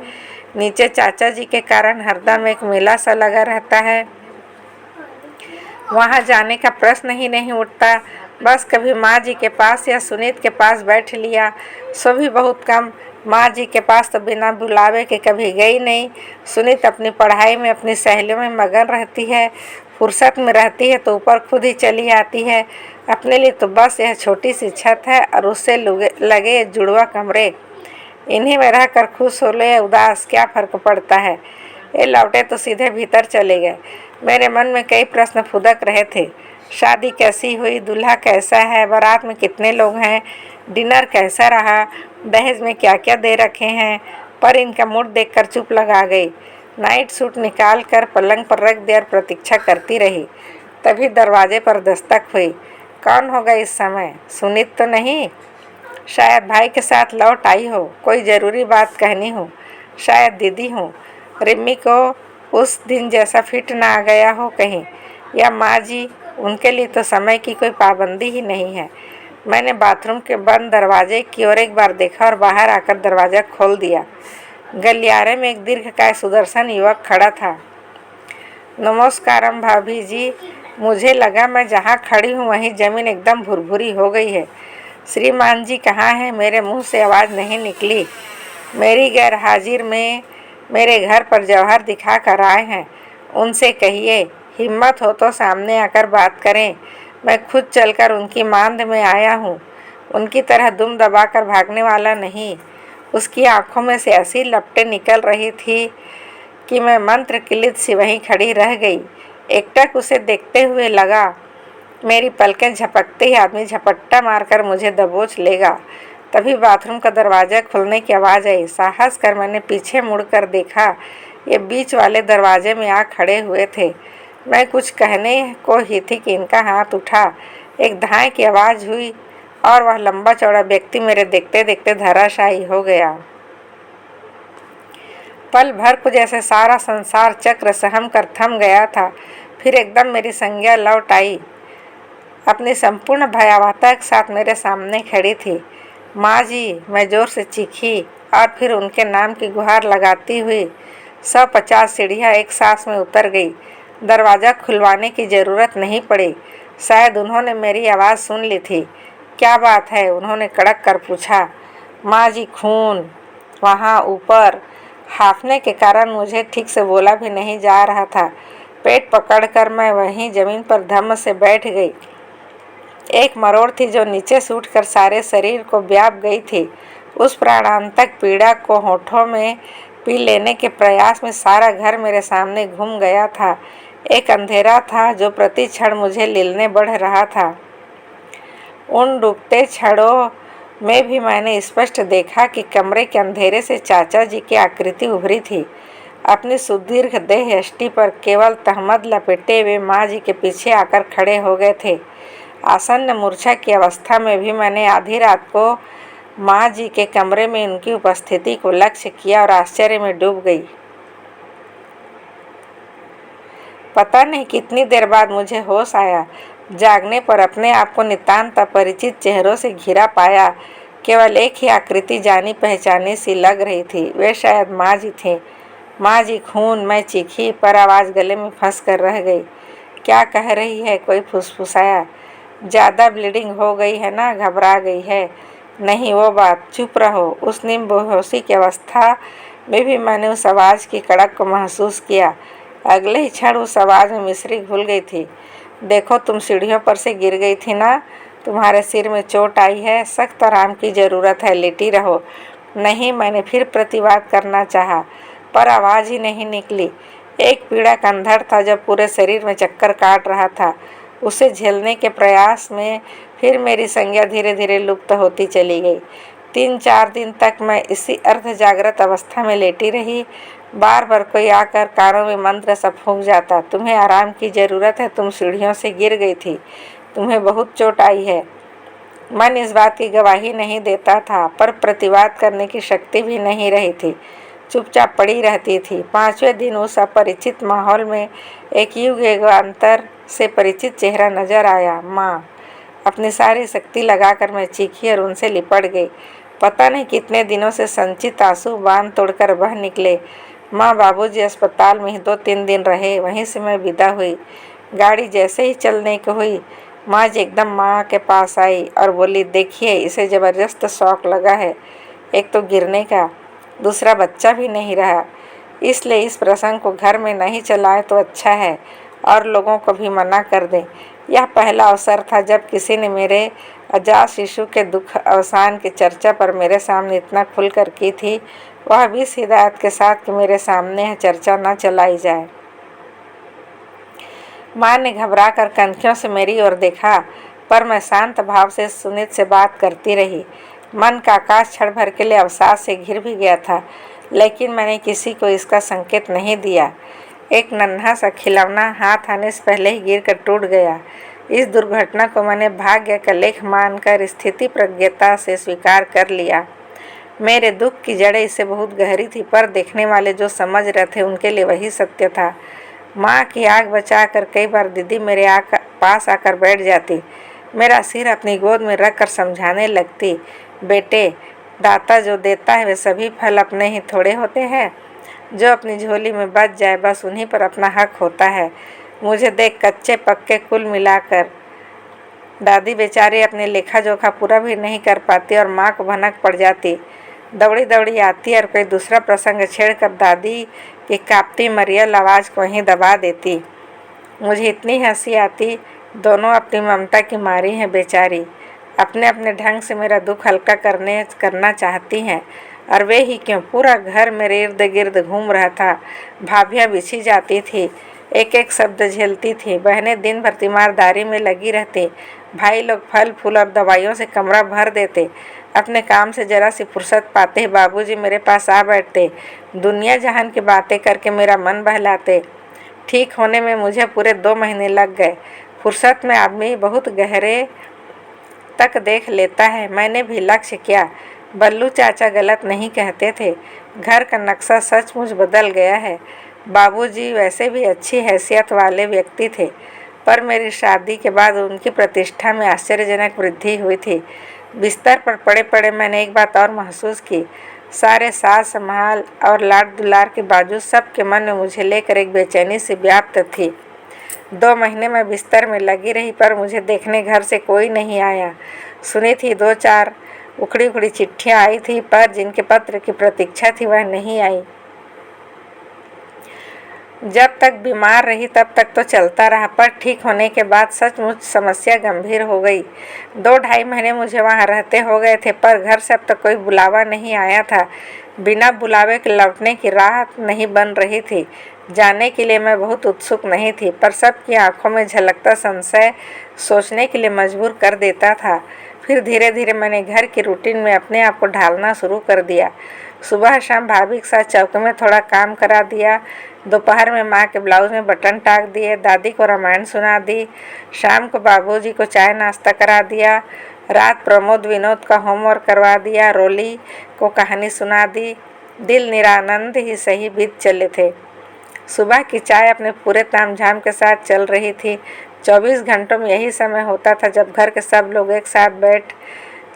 नीचे चाचा जी के कारण हरदम एक मेला सा लगा रहता है, वहाँ जाने का प्रश्न ही नहीं उठता। बस कभी माँ जी के पास या सुनीत के पास बैठ लिया, सो भी बहुत कम। माँ जी के पास तो बिना बुलावे के कभी गई नहीं। सुनीत अपनी पढ़ाई में अपनी सहेलियों में मगन रहती है, फुर्सत में रहती है तो ऊपर खुद ही चली आती है। अपने लिए तो बस यह छोटी सी छत है और उससे लगे जुड़वा कमरे। इन्हीं में रहकर खुश हो ले उदास, क्या फ़र्क पड़ता है। ये लौटे तो सीधे भीतर चले गए। मेरे मन में कई प्रश्न फुदक रहे थे। शादी कैसी हुई, दूल्हा कैसा है, बारात में कितने लोग हैं, डिनर कैसा रहा, दहेज में क्या क्या दे रखे हैं, पर इनका मूड देखकर चुप लगा गई। नाइट सूट निकाल कर पलंग पर रख दिया और प्रतीक्षा करती रही। तभी दरवाजे पर दस्तक हुई। कौन होगा इस समय? सुनीत तो नहीं? शायद भाई के साथ लौट आई हो, कोई ज़रूरी बात कहनी हो। शायद दीदी हो, रिम्मी को उस दिन जैसा फिट ना आ गया हो कहीं, या माँ जी। उनके लिए तो समय की कोई पाबंदी ही नहीं है। मैंने बाथरूम के बंद दरवाजे की ओर एक बार देखा और बाहर आकर दरवाज़ा खोल दिया। गलियारे में एक दीर्घकाय सुदर्शन युवक खड़ा था। नमस्कारम भाभी जी। मुझे लगा मैं जहाँ खड़ी हूँ वहीं जमीन एकदम भुरभुरी हो गई है। श्रीमान जी कहाँ हैं? मेरे मुंह से आवाज़ नहीं निकली। मेरी गैर हाजिर में मेरे घर पर जौहर दिखा कर आए हैं। उनसे कहिए हिम्मत हो तो सामने आकर बात करें। मैं खुद चलकर उनकी मांद में आया हूँ। उनकी तरह दुम दबाकर भागने वाला नहीं। उसकी आंखों में से ऐसी लपटें निकल रही थी कि मैं मंत्र किलित सी वहीं खड़ी रह गई। एकटक उसे देखते हुए लगा मेरी पलकें झपकते ही आदमी झपट्टा मारकर मुझे दबोच लेगा। तभी बाथरूम का दरवाज़ा खुलने की आवाज़ आई। साहस कर मैंने पीछे मुड़कर देखा। ये बीच वाले दरवाजे में आ खड़े हुए थे। मैं कुछ कहने को ही थी कि इनका हाथ उठा। एक धाए की आवाज़ हुई और वह लंबा चौड़ा व्यक्ति मेरे देखते देखते धराशायी हो गया। पल भर को जैसे सारा संसार चक्र सहम कर थम गया था। फिर एकदम मेरी संज्ञा लौट आई। अपनी संपूर्ण भयावहता के साथ मेरे सामने खड़ी थी। माँ जी, मैं जोर से चीखी और फिर उनके नाम की गुहार लगाती हुई 150 सीढ़ियाँ एक सांस में उतर गई। दरवाज़ा खुलवाने की ज़रूरत नहीं पड़ी। शायद उन्होंने मेरी आवाज़ सुन ली थी। क्या बात है? उन्होंने कड़क कर पूछा। माँ जी, खून वहाँ ऊपर। हांफने के कारण मुझे ठीक से बोला भी नहीं जा रहा था। पेट पकड़कर मैं वहीं ज़मीन पर धम्म से बैठ गई। एक मरोड़ थी जो नीचे से उठकर सारे शरीर को व्याप गई थी। उस प्राणांतक पीड़ा को होठों में पी लेने के प्रयास में सारा घर मेरे सामने घूम गया था। एक अंधेरा था जो प्रति क्षण मुझे लीलने बढ़ रहा था। उन डूबते क्षणों में भी मैंने स्पष्ट देखा कि कमरे के अंधेरे से चाचा जी की आकृति उभरी थी। अपनी सुदीर्घ देह यष्टि पर केवल तहमद लपेटे हुए माँ जी के पीछे आकर खड़े हो गए थे। आसन्न मूर्छा की अवस्था में भी मैंने आधी रात को माँ जी के कमरे में उनकी उपस्थिति को लक्ष्य किया और आश्चर्य में डूब गई। पता नहीं कितनी देर बाद मुझे होश आया। जागने पर अपने आप को नितांत अपरिचित चेहरों से घिरा पाया। केवल एक ही आकृति जानी पहचानी सी लग रही थी। वे शायद माँ जी थीं। माँ जी, खून। मैं चीखी पर आवाज़ गले में फंस कर रह गई। क्या कह रही है? कोई फुसफुसाया। ज़्यादा ब्लीडिंग हो गई है ना? घबरा गई है? नहीं वो बात। चुप रहो। उस निम बेहोशी की अवस्था में भी मैंने उस आवाज़ की कड़क को महसूस किया। अगले ही क्षण उस आवाज़ में मिश्री घुल गई थी। देखो, तुम सीढ़ियों पर से गिर गई थी ना? तुम्हारे सिर में चोट आई है। सख्त आराम की ज़रूरत है। लेटी रहो। नहीं, मैंने फिर प्रतिवाद करना चाहा पर आवाज़ ही नहीं निकली। एक पीड़ा कंधर था जब पूरे शरीर में चक्कर काट रहा था। उसे झेलने के प्रयास में फिर मेरी संज्ञा धीरे धीरे लुप्त होती चली गई। 3-4 दिन तक मैं इसी अर्ध जागृत अवस्था में लेटी रही। बार बार कोई आकर कानों में मंत्र सा फूंक जाता। तुम्हें आराम की ज़रूरत है। तुम सीढ़ियों से गिर गई थी। तुम्हें बहुत चोट आई है। मन इस बात की गवाही नहीं देता था पर प्रतिवाद करने की शक्ति भी नहीं रही थी। चुपचाप पड़ी रहती थी। 5वें दिन उस अपरिचित माहौल में एक युगांतर से परिचित चेहरा नजर आया। माँ। अपनी सारी शक्ति लगाकर मैं चीखी और उनसे लिपट गई। पता नहीं कितने दिनों से संचित आंसू बांध तोड़कर बह निकले। माँ, बाबूजी अस्पताल में ही 2-3 दिन रहे। वहीं से मैं विदा हुई। गाड़ी जैसे ही चलने को हुई, माँ जी एकदम माँ के पास आई और बोली, देखिए, इसे ज़बरदस्त शौक लगा है। एक तो गिरने का, दूसरा बच्चा भी नहीं रहा। इसलिए इस प्रसंग को घर में नहीं चलाएं तो अच्छा है और लोगों को भी मना कर दें। यह पहला अवसर था जब किसी ने मेरे अजात शिशु के दुख अवसान की चर्चा पर मेरे सामने इतना खुलकर की थी। वह भी इस हिदायत के साथ कि मेरे सामने यह चर्चा न चलाई जाए। माँ ने घबरा कर कनखियों से मेरी ओर देखा पर मैं शांत भाव से सुनीत से बात करती रही। मन का आकाश क्षण भर के लिए अवसाद से घिर भी गया था, लेकिन मैंने किसी को इसका संकेत नहीं दिया। एक नन्हा सा खिलौना हाथ आने से पहले ही गिर कर टूट गया। इस दुर्घटना को मैंने भाग्य का लेख मानकर स्थिति प्रज्ञता से स्वीकार कर लिया। मेरे दुख की जड़ें इससे बहुत गहरी थी पर देखने वाले जो समझ रहे थे उनके लिए वही सत्य था। माँ की आग बचाकर कई बार दीदी मेरे पास आकर बैठ जाती। मेरा सिर अपनी गोद में रखकर समझाने लगती, बेटे, दाता जो देता है वे सभी फल अपने ही थोड़े होते हैं। जो अपनी झोली में बच जाए बस उन्हीं पर अपना हक होता है। मुझे देख कच्चे पक्के कुल मिलाकर दादी बेचारी अपनी लेखा जोखा पूरा भी नहीं कर पाती और माँ को भनक पड़ जाती। दौड़ी दौड़ी आती और कोई दूसरा प्रसंग छेड़कर दादी की कांपती मरियल आवाज़ को वहीं दबा देती। मुझे इतनी हंसी आती। दोनों अपनी ममता की मारी हैं बेचारी, अपने अपने ढंग से मेरा दुख हल्का करना चाहती हैं। और वे ही क्यों, पूरा घर मेरे इर्द गिर्द घूम रहा था। भाभियाँ बिछी जाती थी, एक एक शब्द झेलती थी। बहनें दिन भर तीमारदारी में लगी रहती। भाई लोग फल फूल और दवाइयों से कमरा भर देते। अपने काम से जरा सी फुर्सत पाते ही बाबूजी मेरे पास आ बैठते, दुनिया जहान की बातें करके मेरा मन बहलाते। ठीक होने में मुझे पूरे 2 महीने लग गए। फुर्सत में आदमी बहुत गहरे तक देख लेता है। मैंने भी लक्ष्य किया। बल्लू चाचा गलत नहीं कहते थे, घर का नक्शा सचमुच बदल गया है। बाबूजी वैसे भी अच्छी हैसियत वाले व्यक्ति थे, पर मेरी शादी के बाद उनकी प्रतिष्ठा में आश्चर्यजनक वृद्धि हुई थी। बिस्तर पर पड़े पड़े मैंने एक बात और महसूस की। सारे सास संभाल और लाड दुलार के बावजूद सबके मन में मुझे लेकर एक बेचैनी सी व्याप्त थी। 2 महीने मैं बिस्तर में लगी रही, पर मुझे देखने घर से कोई नहीं आया। सुनी थी 2-4 उखड़ी उखड़ी चिट्ठियाँ आई थी, पर जिनके पत्र की प्रतीक्षा थी वह नहीं आई। जब तक बीमार रही तब तक तो चलता रहा, पर ठीक होने के बाद सचमुच समस्या गंभीर हो गई। 2-2.5 महीने मुझे वहाँ रहते हो गए थे, पर घर से अब तक कोई बुलावा नहीं आया था। बिना बुलावे के लौटने की राह नहीं बन रही थी। जाने के लिए मैं बहुत उत्सुक नहीं थी, पर सबकी आंखों में झलकता संशय सोचने के लिए मजबूर कर देता था। फिर धीरे धीरे मैंने घर की रूटीन में अपने आप को ढालना शुरू कर दिया। सुबह शाम भाभी के साथ चौके में थोड़ा काम करा दिया, दोपहर में माँ के ब्लाउज में बटन टाक दिए, दादी को रामायण सुना दी, शाम को बाबूजी को चाय नाश्ता करा दिया, रात प्रमोद विनोद का होमवर्क करवा दिया, रोली को कहानी सुना दी। दिल निरानंद ही सही बीत चले थे। सुबह की चाय अपने पूरे तामझाम के साथ चल रही थी। 24 घंटों में यही समय होता था जब घर के सब लोग एक साथ बैठ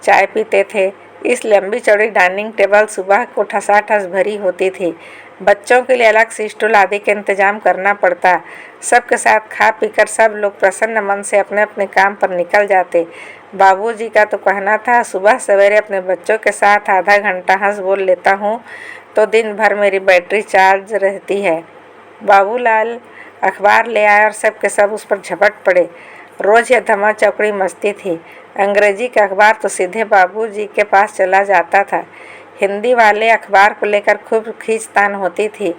चाय पीते थे। इस लंबी चौड़ी डाइनिंग टेबल सुबह को ठसाठस भरी होती थी। बच्चों के लिए अलग से स्टूल आदि का इंतजाम करना पड़ता। सबके साथ खा पीकर सब लोग प्रसन्न मन से अपने अपने काम पर निकल जाते। बाबूजी का तो कहना था, सुबह सवेरे अपने बच्चों के साथ आधा घंटा हंस बोल लेता हूँ तो दिन भर मेरी बैटरी चार्ज रहती है। बाबूलाल अखबार ले आए और सब के सब उस पर झपट पड़े। रोज यह धमा चौकड़ी मस्ती थी। अंग्रेजी का अखबार तो सीधे बाबूजी के पास चला जाता था। हिंदी वाले अखबार को लेकर खूब खींचतान होती थी।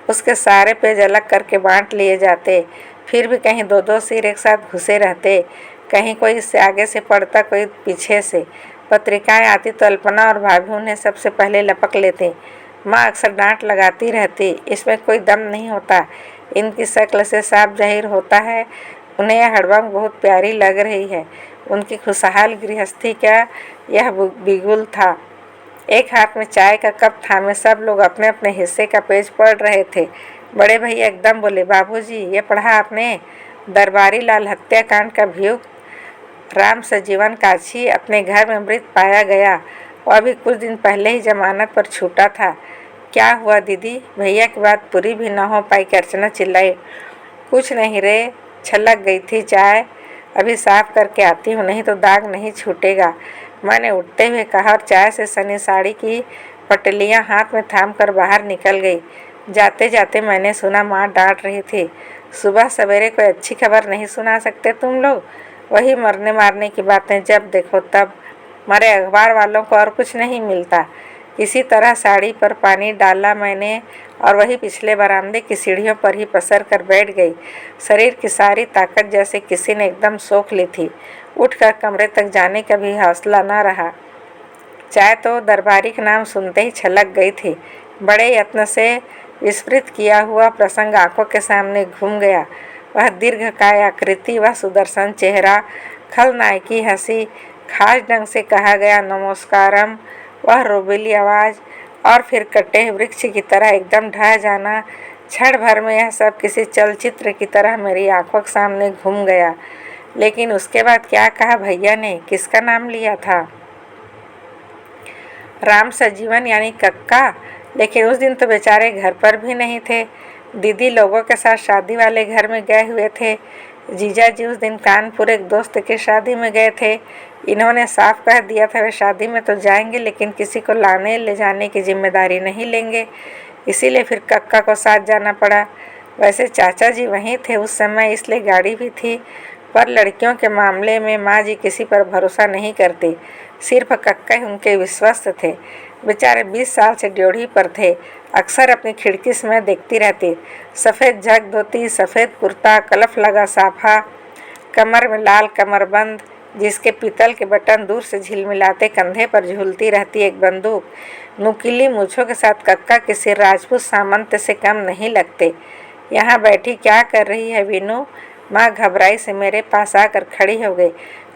उसके सारे पेज अलग करके बांट लिए जाते, फिर भी कहीं 2-2 सिर एक साथ घुसे रहते। कहीं कोई इससे आगे से पढ़ता, कोई पीछे से। पत्रिकाएं आती तो अल्पना और भाभी उन्हें सबसे पहले लपक लेती। माँ अक्सर डांट लगाती रहती, इसमें कोई दम नहीं होता। इनकी शक्ल से साफ जाहिर होता है उन्हें यह हड़बंग बहुत प्यारी लग रही है। उनकी खुशहाल गृहस्थी का यह बिगुल था। एक हाथ में चाय का कप थामे सब लोग अपने अपने हिस्से का पेज पढ़ रहे थे। बड़े भैया एकदम बोले, बाबूजी ये पढ़ा आपने? दरबारी लाल हत्याकांड का अभियुक्त राम सजीवन काछी अपने घर में मृत पाया गया और अभी कुछ दिन पहले ही जमानत पर छूटा था। क्या हुआ दीदी? भैया की बात पूरी भी न हो पाई कि अर्चना चिल्लाई। कुछ नहीं रे, छलक गई थी चाय, अभी साफ करके आती हूँ, नहीं तो दाग नहीं छूटेगा, मैंने उठते हुए कहा और चाय से सनी साड़ी की पटलियाँ हाथ में थाम कर बाहर निकल गई। जाते जाते मैंने सुना माँ डांट रही थी, सुबह सवेरे कोई अच्छी खबर नहीं सुना सकते तुम लोग? वही मरने मारने की बातें, जब देखो तब। हमारे अखबार वालों को और कुछ नहीं मिलता। इसी तरह साड़ी पर पानी डाला मैंने और वही पिछले बरामदे की सीढ़ियों पर ही पसर कर बैठ गई। शरीर की सारी ताकत जैसे किसी ने एकदम सोख ली थी। उठकर कमरे तक जाने का भी हौसला न रहा। चाय तो दरबारी का नाम सुनते ही छलक गई थी। बड़े यत्न से विस्मृत किया हुआ प्रसंग आंखों के सामने घूम गया। वह दीर्घकाय आकृति, वह सुदर्शन चेहरा, खलनायकी हंसी, खास ढंग से कहा गया नमस्कारम, वह रोबीली आवाज़ और फिर कटे वृक्ष की तरह एकदम ढह जाना। क्षण भर में यह सब किसी चलचित्र की तरह मेरी आंखों के सामने घूम गया। लेकिन उसके बाद क्या कहा भैया ने? किसका नाम लिया था? राम सजीवन यानी कक्का, लेकिन उस दिन तो बेचारे घर पर भी नहीं थे। दीदी लोगों के साथ शादी वाले घर में गए हुए थे। जीजा जी उस दिन कानपुर एक दोस्त की शादी में गए थे। इन्होंने साफ कह दिया था वे शादी में तो जाएंगे लेकिन किसी को लाने ले जाने की जिम्मेदारी नहीं लेंगे, इसीलिए फिर कक्का को साथ जाना पड़ा। वैसे चाचा जी वहीं थे उस समय, इसलिए गाड़ी भी थी, पर लड़कियों के मामले में माँ जी किसी पर भरोसा नहीं करती। सिर्फ कक्का ही उनके विश्वस्त थे। बेचारे 20 साल से ड्योढ़ी पर थे। अक्सर अपनी खिड़की से मैं देखती रहती। सफ़ेद झक धोती, सफ़ेद कुर्ता, कलफ लगा साफा, कमर में लाल कमरबंद जिसके पीतल के बटन दूर से झिलमिलाते, कंधे पर झूलती रहती एक बंदूक। नुकीली मूछों के साथ कक्का किसी राजपूत सामंत से कम नहीं लगते। यहाँ बैठी क्या कर रही है वीनू? माँ घबराई से मेरे पास आकर खड़ी हो गई।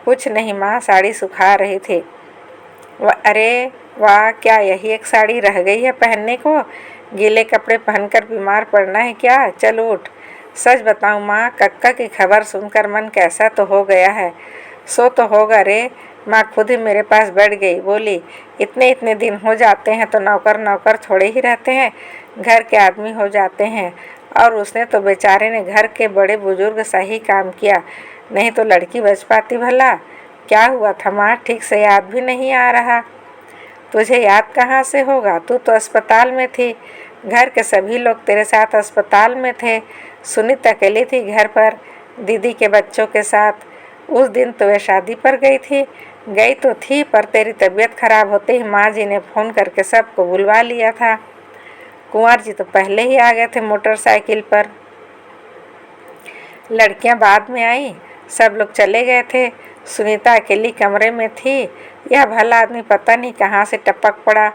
कुछ नहीं माँ, साड़ी सुखा रही थी। अरे वाह, क्या यही एक साड़ी रह गई है पहनने को? गीले कपड़े पहनकर बीमार पड़ना है क्या? चल उठ। सच बताऊँ माँ, कक्का की खबर सुनकर मन कैसा तो हो गया है। सो तो होगा रे। माँ खुद ही मेरे पास बैठ गई, बोली, इतने इतने दिन हो जाते हैं तो नौकर नौकर थोड़े ही रहते हैं, घर के आदमी हो जाते हैं। और उसने तो बेचारे ने घर के बड़े बुजुर्ग सही काम किया, नहीं तो लड़की बच पाती भला। क्या हुआ था माँ, ठीक से याद भी नहीं आ रहा। तुझे याद कहाँ से होगा, तू तो अस्पताल में थी। घर के सभी लोग तेरे साथ अस्पताल में थे। सुनीता अकेली थी घर पर दीदी के बच्चों के साथ। उस दिन तो वे शादी पर गई थी। गई तो थी, पर तेरी तबीयत खराब होते ही माँ जी ने फ़ोन करके सबको बुलवा लिया था। कुंवर जी तो पहले ही आ गए थे मोटरसाइकिल पर। लड़कियां बाद में आई, सब लोग चले गए थे। सुनीता अकेली कमरे में थी। यह भला आदमी पता नहीं कहाँ से टपक पड़ा।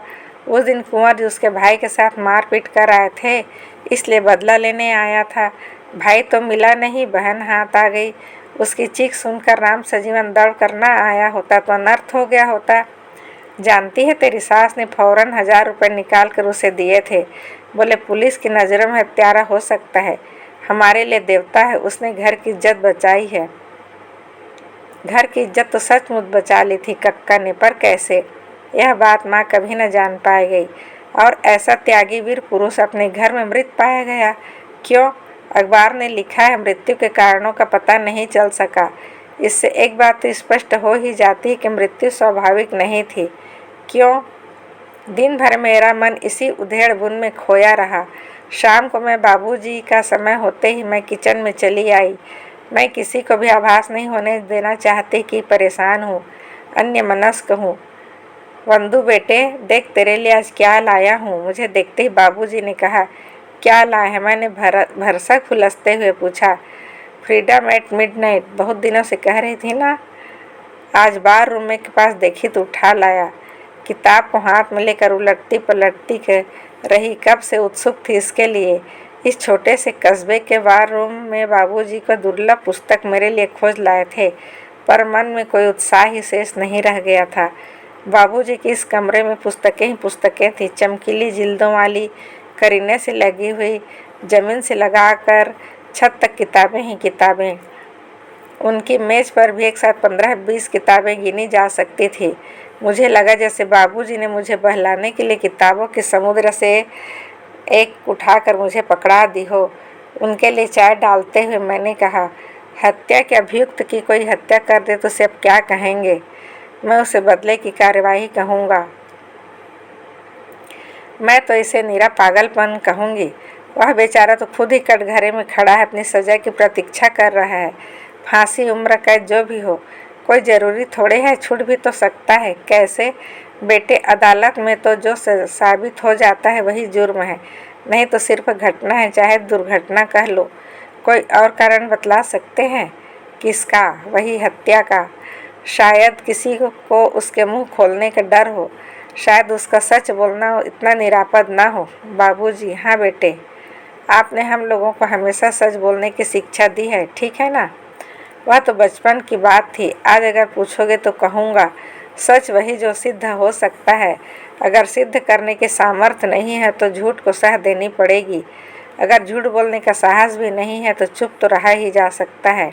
उस दिन कुंवर जी उसके भाई के साथ मारपीट कर आए थे, इसलिए बदला लेने आया था। भाई तो मिला नहीं, बहन हाथ आ गई। उसकी चीख सुनकर राम सजीवन दौड़ कर ना आया होता तो अनर्थ हो गया होता। जानती है तेरी सास ने फौरन 1000 रुपये निकाल कर उसे दिए थे। बोले पुलिस की नज़रों में हत्यारा हो सकता है, हमारे लिए देवता है, उसने घर की इज्जत बचाई है। घर की इज्जत तो सचमुच बचा ली थी कक्का ने, पर कैसे? यह बात माँ कभी न जान पाई गई। और ऐसा त्यागी वीर पुरुष अपने घर में मृत पाया गया। क्यों? अखबार ने लिखा है मृत्यु के कारणों का पता नहीं चल सका। इससे एक बात तो स्पष्ट हो ही जाती है कि मृत्यु स्वाभाविक नहीं थी। क्यों? दिन भर मेरा मन इसी उधेड़ बुन में खोया रहा। शाम को मैं बाबूजी का समय होते ही मैं किचन में चली आई। मैं किसी को भी आभास नहीं होने देना चाहती कि परेशान हूँ, अन्यमनस्क हूँ। वंदू बेटे, देख तेरे लिए आज क्या लाया हूँ। मुझे देखते ही बाबूजी ने कहा, क्या लाया है? मैंने भरसक फुलसते हुए पूछा। फ्रीडम एट मिडनाइट, बहुत दिनों से कह रही थी ना। आज बार रूम के पास देखी तो उठा लाया। किताब को हाथ में लेकर उलटती पलटती रही, कब से उत्सुक थी इसके लिए। इस छोटे से कस्बे के बार रूम में बाबूजी को दुर्लभ पुस्तक मेरे लिए खोज लाए थे, पर मन में कोई उत्साह ही शेष नहीं रह गया था। बाबूजी के इस कमरे में पुस्तकें ही पुस्तकें थी, चमकीली जिल्दों वाली, करीने से लगी हुई, जमीन से लगाकर छत तक किताबें ही किताबें। उनकी मेज पर भी एक साथ 15-20 किताबें गिनी जा सकती थी। मुझे लगा जैसे बाबूजी ने मुझे बहलाने के लिए किताबों के समुद्र से एक उठाकर मुझे पकड़ा दी हो। उनके लिए चाय डालते हुए मैंने कहा, हत्या के अभियुक्त की कोई हत्या कर दे तो उसे अब क्या कहेंगे? मैं उसे बदले की कार्यवाही कहूँगा। मैं तो इसे निरा पागलपन कहूँगी। वह बेचारा तो खुद ही कटघरे में खड़ा है, अपनी सज़ा की प्रतीक्षा कर रहा है। फांसी, उम्र कैद, जो भी हो, कोई ज़रूरी थोड़े है, छूट भी तो सकता है। कैसे? बेटे, अदालत में तो जो साबित हो जाता है वही जुर्म है, नहीं तो सिर्फ घटना है, चाहे दुर्घटना कह लो। कोई और कारण बतला सकते हैं? किसका? वही हत्या का। शायद किसी को उसके मुंह खोलने का डर हो, शायद उसका सच बोलना इतना निरापद ना हो। बाबूजी, हाँ बेटे, आपने हम लोगों को हमेशा सच बोलने की शिक्षा दी है, ठीक है ना? वह तो बचपन की बात थी। आज अगर पूछोगे तो कहूँगा, सच वही जो सिद्ध हो सकता है। अगर सिद्ध करने के सामर्थ्य नहीं है तो झूठ को सह देनी पड़ेगी। अगर झूठ बोलने का साहस भी नहीं है तो चुप तो रहा ही जा सकता है।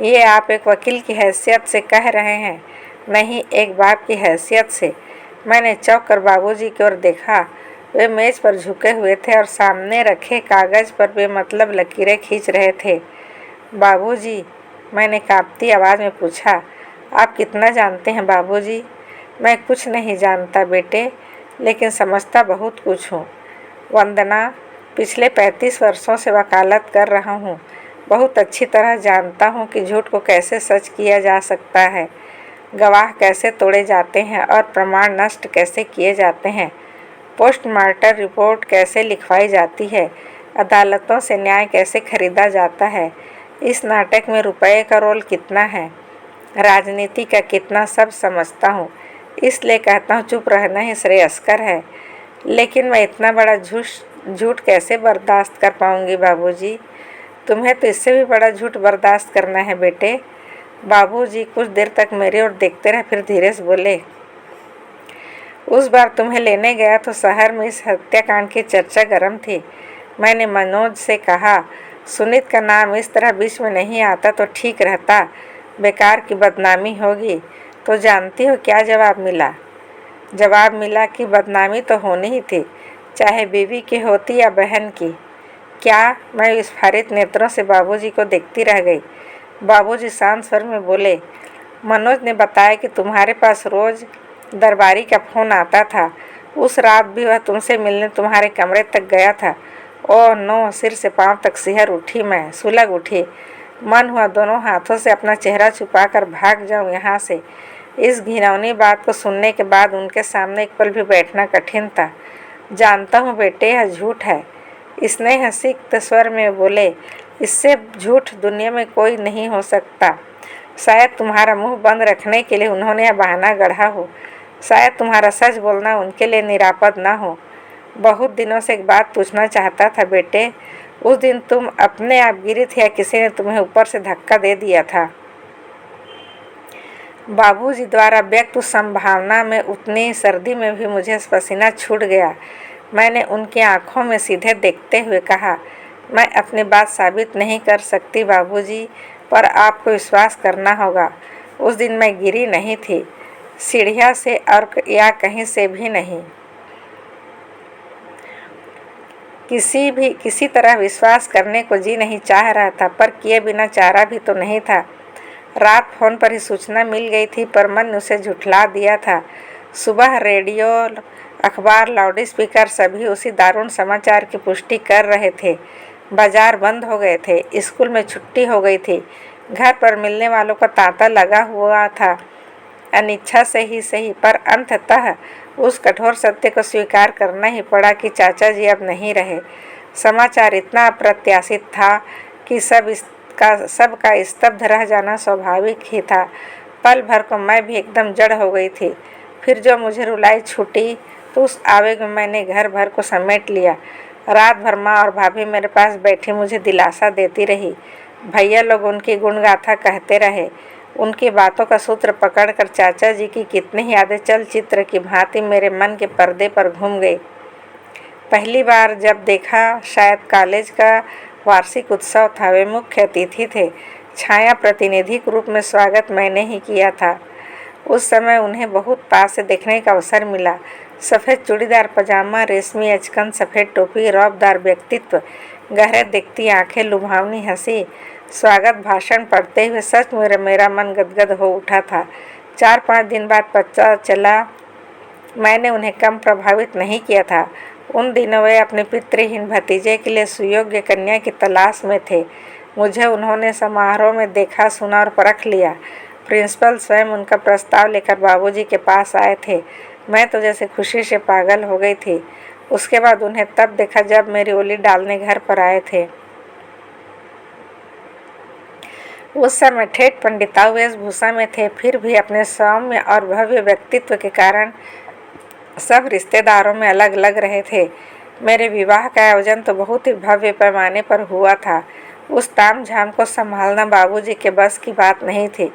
ये आप एक वकील की हैसियत से कह रहे हैं? नहीं, एक बाप की हैसियत से। मैंने चौंक कर बाबूजी की ओर देखा। वे मेज पर झुके हुए थे और सामने रखे कागज पर बेमतलब लकीरें खींच रहे थे। बाबूजी, मैंने कांपती आवाज़ में पूछा, आप कितना जानते हैं बाबूजी? मैं कुछ नहीं जानता बेटे, लेकिन समझता बहुत कुछ हूँ। वंदना, पिछले 35 वर्षों से वकालत कर रहा हूँ। बहुत अच्छी तरह जानता हूँ कि झूठ को कैसे सच किया जा सकता है, गवाह कैसे तोड़े जाते हैं और प्रमाण नष्ट कैसे किए जाते हैं, पोस्टमार्टम रिपोर्ट कैसे लिखवाई जाती है, अदालतों से न्याय कैसे खरीदा जाता है, इस नाटक में रुपये का रोल कितना है, राजनीति का कितना, सब समझता हूँ। इसलिए कहता हूँ चुप रहना ही श्रेयस्कर है। लेकिन मैं इतना बड़ा झूठ कैसे बर्दाश्त कर पाऊँगी बाबूजी? तुम्हें तो इससे भी बड़ा झूठ बर्दाश्त करना है बेटे। बाबूजी कुछ देर तक मेरी ओर देखते रहे, फिर धीरे से बोले, उस बार तुम्हें लेने गया तो शहर में इस हत्याकांड की चर्चा गर्म थी। मैंने मनोज से कहा, सुनीत का नाम इस तरह बीच में नहीं आता तो ठीक रहता, बेकार की बदनामी होगी। तो जानती हो क्या जवाब मिला? जवाब मिला कि बदनामी तो होनी ही थी, चाहे बीवी की होती या बहन की। क्या? मैं विस्फारित नेत्रों से बाबूजी को देखती रह गई। बाबूजी शांत स्वर में बोले, मनोज ने बताया कि तुम्हारे पास रोज दरबारी का फ़ोन आता था। उस रात भी वह तुमसे मिलने तुम्हारे कमरे तक गया था। ओह नो, सिर से पांव तक सिहर उठी, मैं सुलग उठी। मन हुआ दोनों हाथों से अपना चेहरा छुपाकर भाग जाऊं यहाँ से। इस घिनौनी बात को सुनने के बाद उनके सामने एक पल भी बैठना कठिन था। जानता हूँ बेटे, यह झूठ है। स्नेह सिक्त स्वर में बोले, इससे झूठ दुनिया में कोई नहीं हो सकता। शायद तुम्हारा मुंह बंद रखने के लिए उन्होंने यह बहाना गढ़ा हो। शायद तुम्हारा सच बोलना उनके लिए निरापद ना हो। बहुत दिनों से एक बात पूछना चाहता था बेटे, उस दिन तुम अपने आप गिरी थी या किसी ने तुम्हें ऊपर से धक्का दे दिया था? बाबूजी द्वारा व्यक्त उस संभावना में उतनी सर्दी में भी मुझे पसीना छूट गया। मैंने उनकी आंखों में सीधे देखते हुए कहा, मैं अपनी बात साबित नहीं कर सकती बाबूजी, पर आपको विश्वास करना होगा। उस दिन मैं गिरी नहीं थी, सीढ़ियाँ से और या कहीं से भी नहीं। किसी तरह विश्वास करने को जी नहीं चाह रहा था, पर किए बिना चारा भी तो नहीं था। रात फ़ोन पर ही सूचना मिल गई थी, पर मन ने उसे झुठला दिया था। सुबह रेडियो, अखबार, लाउड स्पीकर सभी उसी दारुण समाचार की पुष्टि कर रहे थे। बाजार बंद हो गए थे, स्कूल में छुट्टी हो गई थी, घर पर मिलने वालों का तांता लगा हुआ था। अनिच्छा से ही सही, पर अंततः उस कठोर सत्य को स्वीकार करना ही पड़ा कि चाचा जी अब नहीं रहे। समाचार इतना अप्रत्याशित था कि सबका स्तब्ध रह जाना स्वाभाविक ही था। पल भर को मैं भी एकदम जड़ हो गई थी। फिर जो मुझे रुलाई छूटी तो उस आवेग में मैंने घर भर को समेट लिया। रात भर माँ और भाभी मेरे पास बैठी मुझे दिलासा देती रही। भैया लोग उनकी गुणगाथा कहते रहे। उनकी बातों का सूत्र पकड़कर चाचा जी की कितनी ही यादें चलचित्र की भांति मेरे मन के पर्दे पर घूम गई। पहली बार जब देखा, शायद कॉलेज का वार्षिक उत्सव था। वे मुख्य अतिथि थे। छाया प्रतिनिधि के रूप में स्वागत मैंने ही किया था। उस समय उन्हें बहुत पास से देखने का अवसर मिला। सफ़ेद चूड़ीदार पजामा, रेशमी अचकन, सफ़ेद टोपी, रौबदार व्यक्तित्व, गहरे दिखती आंखें, लुभावनी हंसी। स्वागत भाषण पढ़ते हुए सच मेरा मन गदगद हो उठा था। 4-5 दिन बाद पता चला मैंने उन्हें कम प्रभावित नहीं किया था। उन दिनों वे अपने पितृहीन भतीजे के लिए सुयोग्य कन्या की तलाश में थे। मुझे उन्होंने समारोह में देखा, सुना और परख लिया। प्रिंसिपल स्वयं उनका प्रस्ताव लेकर बाबूजी के पास आए थे। मैं तो जैसे खुशी से पागल हो गई थी। उसके बाद उन्हें तब देखा जब मेरी ओली डालने घर पर आए थे। उस समय ठेठ पंडिताऊ वेशभूषा में थे, फिर भी अपने सौम्य और भव्य व्यक्तित्व के कारण सब रिश्तेदारों में अलग लग रहे थे। मेरे विवाह का आयोजन तो बहुत ही भव्य पैमाने पर हुआ था। उस तामझाम को संभालना बाबूजी के बस की बात नहीं थी।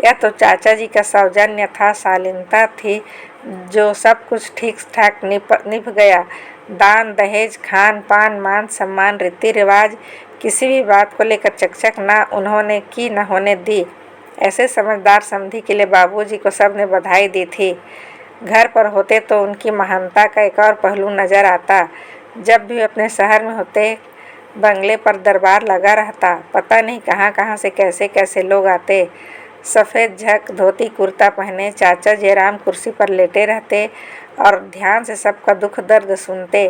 यह तो चाचा जी का सौजन्य था, शालीनता थी, जो सब कुछ ठीक ठाक निभ गया। दान दहेज, खान पान, मान सम्मान, रीति रिवाज, किसी भी बात को लेकर चकचक ना उन्होंने की न होने दी। ऐसे समझदार समधी के लिए बाबूजी को सब ने बधाई दी थी। घर पर होते तो उनकी महानता का एक और पहलू नजर आता। जब भी अपने शहर में होते, बंगले पर दरबार लगा रहता। पता नहीं कहाँ कहाँ से कैसे कैसे लोग आते। सफ़ेद झक धोती कुर्ता पहने चाचा जयराम कुर्सी पर लेटे रहते और ध्यान से सबका दुख दर्द सुनते।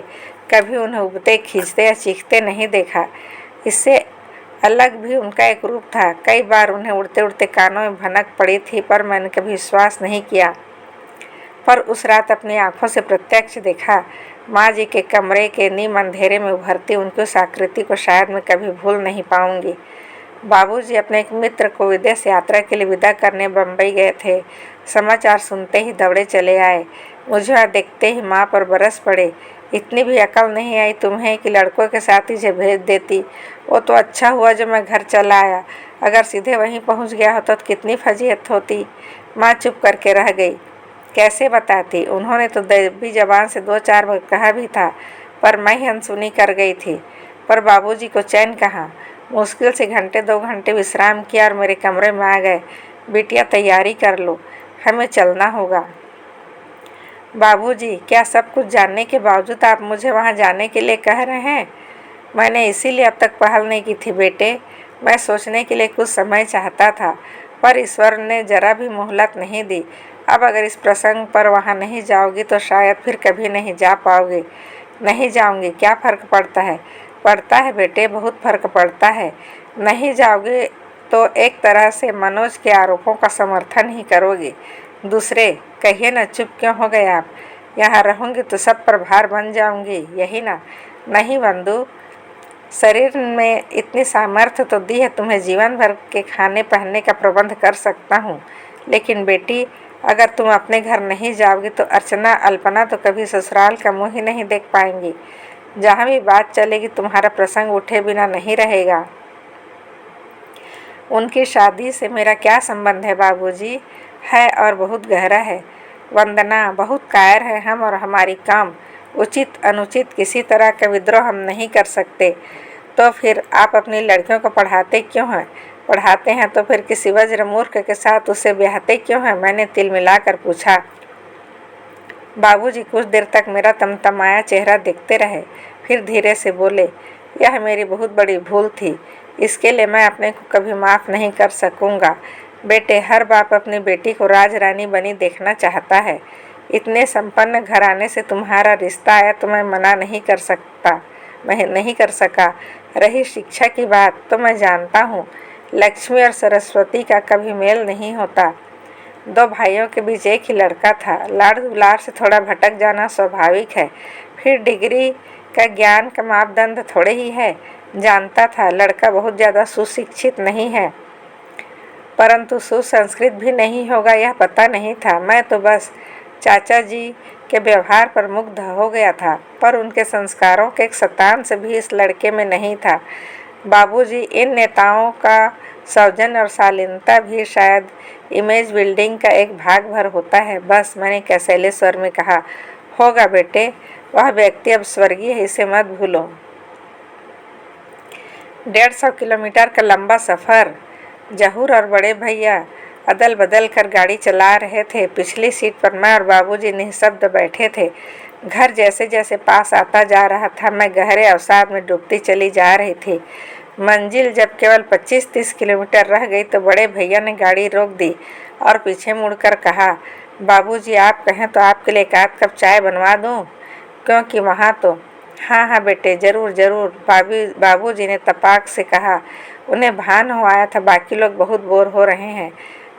कभी उन्हें उबते खींचते या चीखते नहीं देखा। इससे अलग भी उनका एक रूप था। कई बार उन्हें उड़ते उड़ते कानों में भनक पड़ी थी, पर मैंने कभी विश्वास नहीं किया। पर उस रात अपनी आंखों से प्रत्यक्ष देखा। माँ जी के कमरे के नीम अंधेरे में उभरती उनकी उस आकृति को शायद मैं कभी भूल नहीं पाऊंगी। बाबूजी अपने एक मित्र को विदेश यात्रा के लिए विदा करने बम्बई गए थे। समाचार सुनते ही दौड़े चले आए। मुझे वहाँ देखते ही माँ पर बरस पड़े। इतनी भी अकल नहीं आई तुम्हें कि लड़कों के साथ इसे भेज देती। वो तो अच्छा हुआ जो मैं घर चला आया। अगर सीधे वहीं पहुँच गया होता तो कितनी फजीहत होती। माँ चुप करके रह गई। कैसे बताती? उन्होंने तो दबी जबान से 2-4 बार कहा भी था, पर मैं ही अनसुनी कर गई थी। पर बाबूजी को चैन कहाँ। मुश्किल से घंटे 2 घंटे विश्राम किया और मेरे कमरे में आ गए। बिटिया तैयारी कर लो, हमें चलना होगा। बाबूजी, क्या सब कुछ जानने के बावजूद आप मुझे वहाँ जाने के लिए कह रहे हैं? मैंने इसीलिए अब तक पहल नहीं की थी बेटे। मैं सोचने के लिए कुछ समय चाहता था, पर ईश्वर ने जरा भी मोहलत नहीं दी। अब अगर इस प्रसंग पर वहाँ नहीं जाओगी तो शायद फिर कभी नहीं जा पाओगे। नहीं जाऊंगी, क्या फ़र्क पड़ता है? पड़ता है बेटे, बहुत फ़र्क पड़ता है। नहीं जाओगे तो एक तरह से मनोज के आरोपों का समर्थन ही करोगे। दूसरे, कहिए ना, चुप क्यों हो गए आप? यहाँ रहूँगी तो सब पर भार बन जाऊँगी, यही ना? नहीं बंधु, शरीर में इतनी सामर्थ्य तो दी है, तुम्हें जीवन भर के खाने पहनने का प्रबंध कर सकता हूँ। लेकिन बेटी, अगर तुम अपने घर नहीं जाओगी तो अर्चना अल्पना तो कभी ससुराल का मुँह ही नहीं देख पाएंगी। जहाँ भी बात चलेगी तुम्हारा प्रसंग उठे बिना नहीं रहेगा। उनकी शादी से मेरा क्या संबंध है बाबूजी? है और बहुत गहरा है। वंदना, बहुत कायर है हम और हमारी काम। उचित अनुचित किसी तरह का विद्रोह हम नहीं कर सकते। तो फिर आप अपनी लड़कियों को पढ़ाते क्यों हैं? पढ़ाते हैं तो फिर किसी वज्र मूर्ख के साथ उसे ब्याहते क्यों हैं? मैंने तिल मिलाकर पूछा। बाबूजी कुछ देर तक मेरा तमतमाया चेहरा देखते रहे, फिर धीरे से बोले, यह मेरी बहुत बड़ी भूल थी। इसके लिए मैं अपने को कभी माफ़ नहीं कर सकूँगा। बेटे, हर बाप अपनी बेटी को राज रानी बनी देखना चाहता है। इतने संपन्न घराने से तुम्हारा रिश्ता आया तो मैं मना नहीं कर सकता, मैं नहीं कर सका। रही शिक्षा की बात, तो मैं जानता हूँ लक्ष्मी और सरस्वती का कभी मेल नहीं होता। 2 भाइयों के बीच एक ही लड़का था। लाड़ दुलार से थोड़ा भटक जाना स्वाभाविक है। फिर डिग्री का ज्ञान का मापदंड थोड़े ही है। जानता था लड़का बहुत ज़्यादा सुशिक्षित नहीं है, परंतु सुसंस्कृत भी नहीं होगा यह पता नहीं था। मैं तो बस चाचा जी के व्यवहार पर मुग्ध हो गया था, पर उनके संस्कारों के एक शतांश से भी इस लड़के में नहीं था। बाबूजी, इन नेताओं का सौजन्य और शालीनता भी शायद इमेज बिल्डिंग का एक भाग भर होता है। बस, मैंने कसैले स्वर में कहा। होगा बेटे, वह व्यक्ति अब स्वर्गीय है, इसे मत भूलो। 150 किलोमीटर का लंबा सफ़र। जहूर और बड़े भैया अदल बदल कर गाड़ी चला रहे थे। पिछली सीट पर मैं और बाबूजी निःशब्द बैठे थे। घर जैसे जैसे पास आता जा रहा था, मैं गहरे अवसाद में डूबती चली जा रही थी। मंजिल जब केवल 25-30 किलोमीटर रह गई तो बड़े भैया ने गाड़ी रोक दी और पीछे मुड़कर कहा, बाबूजी, आप कहें तो आपके लिए 1 आध कप चाय बनवा दूं? क्योंकि वहाँ तो। हाँ हाँ बेटे, ज़रूर ज़रूर, बाबूजी ने तपाक से कहा। उन्हें भान हो आया था बाकी लोग बहुत बोर हो रहे हैं।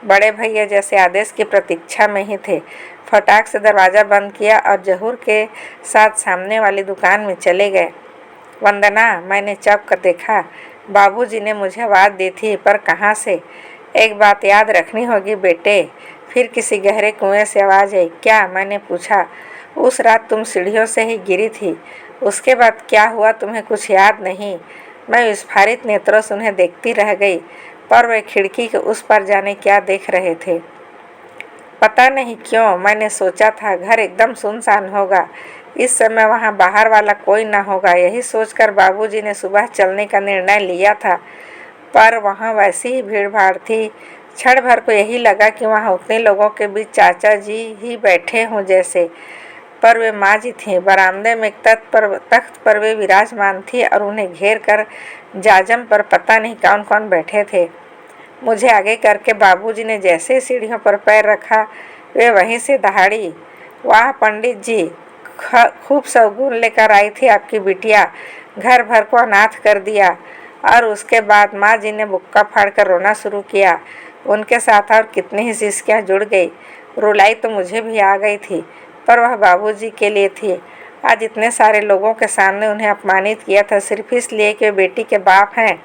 बड़े भैया जैसे आदेश की प्रतीक्षा में ही थे। फटाक से दरवाज़ा बंद किया और जहूर के साथ सामने वाली दुकान में चले गए। वंदना, मैंने चौंक कर देखा। बाबूजी ने मुझे आवाज़ दी थी, पर कहाँ से? एक बात याद रखनी होगी बेटे। फिर किसी गहरे कुएं से आवाज़ आई। क्या? मैंने पूछा। उस रात तुम सीढ़ियों से ही गिरी थी। उसके बाद क्या हुआ तुम्हें कुछ याद नहीं? मैं विस्फारित नेत्रों से उन्हें देखती रह गई, पर वे खिड़की के उस पार जाने क्या देख रहे थे। पता नहीं क्यों मैंने सोचा था घर एकदम सुनसान होगा, इस समय वहाँ बाहर वाला कोई न होगा। यही सोचकर बाबूजी ने सुबह चलने का निर्णय लिया था, पर वहाँ वैसी ही भीड़ भाड़ थी क्षण भर को यही लगा कि वहाँ उतने लोगों के बीच चाचा जी ही बैठे हों जैसे, पर वे माँ जी थीं। बरामदे में एक तख्त पर वे विराजमान थी और उन्हें घेर कर जाजम पर पता नहीं कौन कौन बैठे थे। मुझे आगे करके बाबूजी ने जैसे सीढ़ियों पर पैर रखा, वे वहीं से दहाड़ी, वाह पंडित जी, खूब सगुन लेकर आई थी आपकी बिटिया, घर भर को अनाथ कर दिया। और उसके बाद माँ जी ने बुक्का फाड़ कर रोना शुरू किया। उनके साथ और कितनी ही सिसकियाँ जुड़ गई। रुलाई तो मुझे भी आ गई थी, पर वह बाबूजी के लिए थी। आज इतने सारे लोगों के सामने उन्हें अपमानित किया था सिर्फ इसलिए कि वे बेटी के बाप हैं।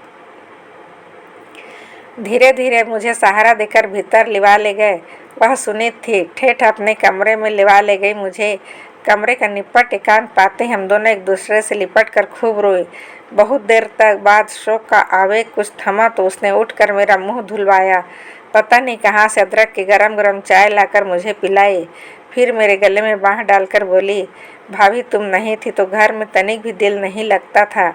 धीरे धीरे मुझे सहारा देकर भीतर लिवा ले गए। वह सुनीत थी, ठेठ अपने कमरे में लिवा ले गई मुझे। कमरे का निपट एकांत पाते हम दोनों एक दूसरे से लिपट कर खूब रोए। बहुत देर तक बाद शोक का आवेग कुछ थमा तो उसने उठकर मेरा मुंह धुलवाया। पता नहीं कहाँ से अदरक की गरम गरम चाय लाकर मुझे पिलाई। फिर मेरे गले में बाँह डालकर बोली, भाभी तुम नहीं थी तो घर में तनिक भी दिल नहीं लगता था।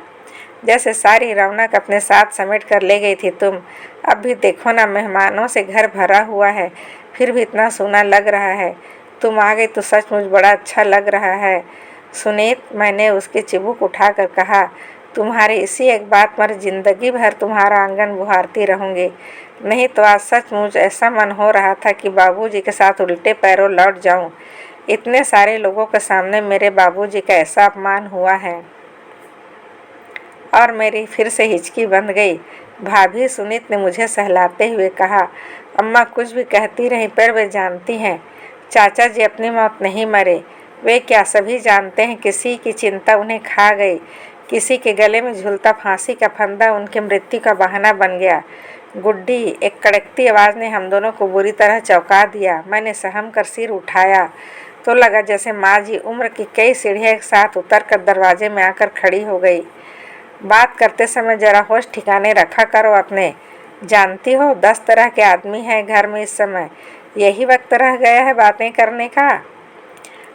जैसे सारी रौनक अपने साथ समेट कर ले गई थी तुम। अब भी देखो ना, मेहमानों से घर भरा हुआ है, फिर भी इतना सूना लग रहा है। तुम आ गई तो सचमुच बड़ा अच्छा लग रहा है सुनीत, मैंने उसकी चिबुक उठाकर कहा। तुम्हारी इसी एक बात पर जिंदगी भर तुम्हारा आंगन बुहारती रहूँगी। नहीं तो आज सचमुच ऐसा मन हो रहा था कि बाबूजी के साथ उल्टे पैरों लौट जाऊं। इतने सारे लोगों के सामने मेरे बाबूजी का ऐसा अपमान हुआ है। और मेरी फिर से हिचकी बंध गई। भाभी, सुनीत ने मुझे सहलाते हुए कहा, अम्मा कुछ भी कहती रही पर वे जानती हैं चाचा जी अपनी मौत नहीं मरे। वे क्या, सभी जानते हैं किसी की चिंता उन्हें खा गई। किसी के गले में झूलता फांसी का फंदा उनकी मृत्यु का बहाना बन गया। गुड्डी, एक कड़कती आवाज़ ने हम दोनों को बुरी तरह चौंका दिया। मैंने सहम कर सिर उठाया तो लगा जैसे माँ जी उम्र की कई सीढ़ियाँ एक साथ उतर कर दरवाजे में आकर खड़ी हो गई। बात करते समय जरा होश ठिकाने रखा करो अपने। जानती हो 10 तरह के आदमी हैं घर में इस समय। यही वक्त रह गया है बातें करने का।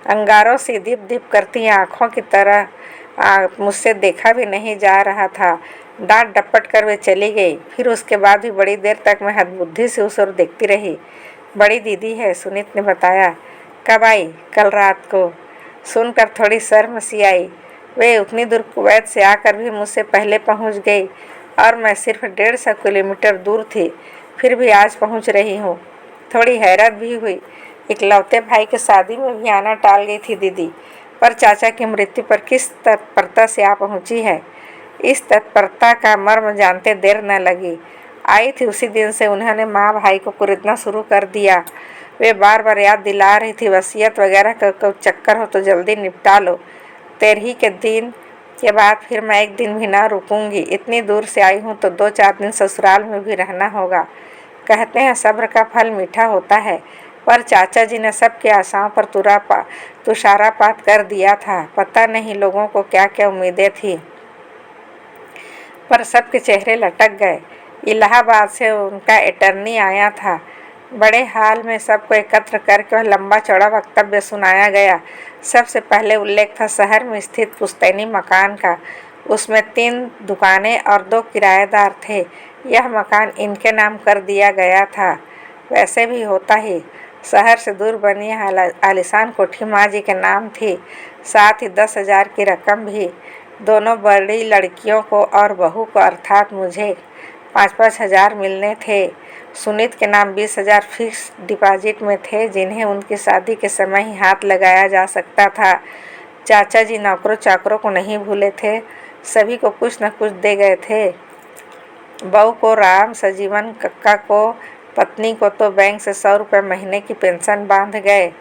अंगारों से दीप दीप करती आँखों की तरह मुझसे देखा भी नहीं जा रहा था। डांट डपट कर वे चली गई। फिर उसके बाद भी बड़ी देर तक मैं हदबुद्धि से उस ओर देखती रही। बड़ी दीदी है, सुनीत ने बताया। कब आई? कल रात को। सुनकर थोड़ी शर्म सी आई। वे उतनी दूर कुवैत से आकर भी मुझसे पहले पहुंच गई और मैं सिर्फ 150 किलोमीटर दूर थी, फिर भी आज पहुंच रही हूं। थोड़ी हैरत भी हुई। इकलौते भाई की शादी में भी आना टाल गई थी दीदी, पर चाचा की मृत्यु पर किस तत्परता से आ पहुंची है। इस तत्परता का मर्म जानते देर न लगी। आई थी उसी दिन से उन्होंने माँ भाई को कुरेदना शुरू कर दिया। वे बार बार याद दिला रही थी, वसीयत वगैरह का चक्कर हो तो जल्दी निपटा लो। 13 के दिन के बाद फिर मैं एक दिन भी ना रुकूंगी। इतनी दूर से आई हूँ तो 2-4 दिन ससुराल में भी रहना होगा। कहते हैं सब्र का फल मीठा होता है, पर चाचा जी ने सबकी आशाओं पर तुषारापात कर दिया था। पता नहीं लोगों को क्या क्या उम्मीदें थी, पर सबके चेहरे लटक गए। इलाहाबाद से उनका अटर्नी आया था। बड़े हाल में सबको एकत्र करके वह लंबा चौड़ा वक्तव्य सुनाया गया। सबसे पहले उल्लेख था शहर में स्थित पुश्तैनी मकान का। उसमें 3 दुकानें और 2 किराएदार थे। यह मकान इनके नाम कर दिया गया था। वैसे भी होता ही, शहर से दूर बनी आलीशान कोठी माँ जी के नाम थी, साथ ही 10,000 की रकम भी। दोनों बड़ी लड़कियों को और बहू को अर्थात मुझे 5-5 हज़ार मिलने थे। सुनीत के नाम 20,000 फिक्स डिपॉजिट में थे, जिन्हें उनकी शादी के समय ही हाथ लगाया जा सकता था। चाचा जी नौकरों चाकरों को नहीं भूले थे, सभी को कुछ न कुछ दे गए थे। बहू को राम, सजीवन, कक्का को, पत्नी को तो बैंक से 100 रुपये महीने की पेंशन बांध गए।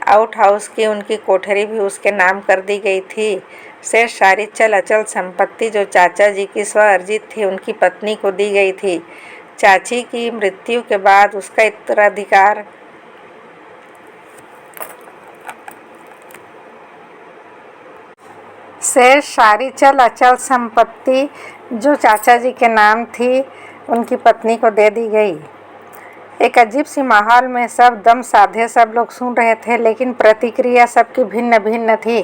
आउट हाउस की उनकी कोठरी भी उसके नाम कर दी गई थी। शेष सारी चल अचल संपत्ति जो चाचा जी की स्वअर्जित थी उनकी पत्नी को दी गई थी। चाची की मृत्यु के बाद उसका उत्तराधिकार शेष सारी चल अचल संपत्ति जो चाचा जी के नाम थी उनकी पत्नी को दे दी गई। एक अजीब सी माहौल में सब दम साधे सब लोग सुन रहे थे, लेकिन प्रतिक्रिया सबकी भिन्न भिन्न थी।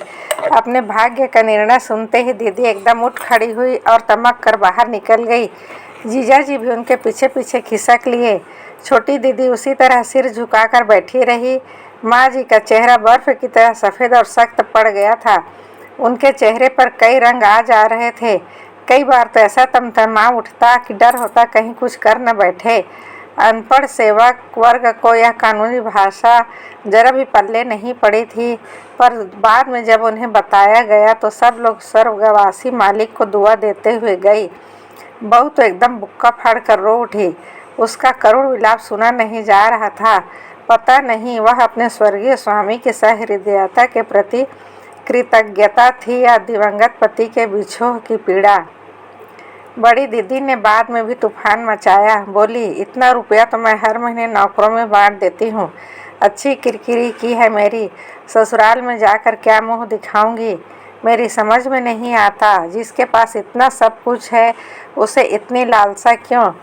अपने भाग्य का निर्णय सुनते ही दीदी एकदम उठ खड़ी हुई और तमक कर बाहर निकल गई। जीजा जी भी उनके पीछे पीछे खिसक लिए। छोटी दीदी उसी तरह सिर झुकाकर बैठी रही। माँ जी का चेहरा बर्फ की तरह सफ़ेद और सख्त पड़ गया था। उनके चेहरे पर कई रंग आ जा रहे थे। कई बार तो ऐसा तमतमा उठता कि डर होता कहीं कुछ कर न बैठे। अनपढ़ सेवक वर्ग को यह कानूनी भाषा जरा भी पल्ले नहीं पड़ी थी, पर बाद में जब उन्हें बताया गया तो सब लोग स्वर्गवासी मालिक को दुआ देते हुए गई। बहू तो एकदम बुक्का फाड़ कर रो उठी। उसका करुण विलाप सुना नहीं जा रहा था। पता नहीं वह अपने स्वर्गीय स्वामी की सहृदयता के प्रति कृतज्ञता थी या दिवंगत पति के विछोह की पीड़ा। बड़ी दीदी ने बाद में भी तूफान मचाया। बोली, इतना रुपया तो मैं हर महीने नौकरों में बांट देती हूँ। अच्छी किरकिरी की है मेरी। ससुराल में जाकर क्या मुँह दिखाऊंगी, मेरी समझ में नहीं आता। जिसके पास इतना सब कुछ है उसे इतनी लालसा क्यों?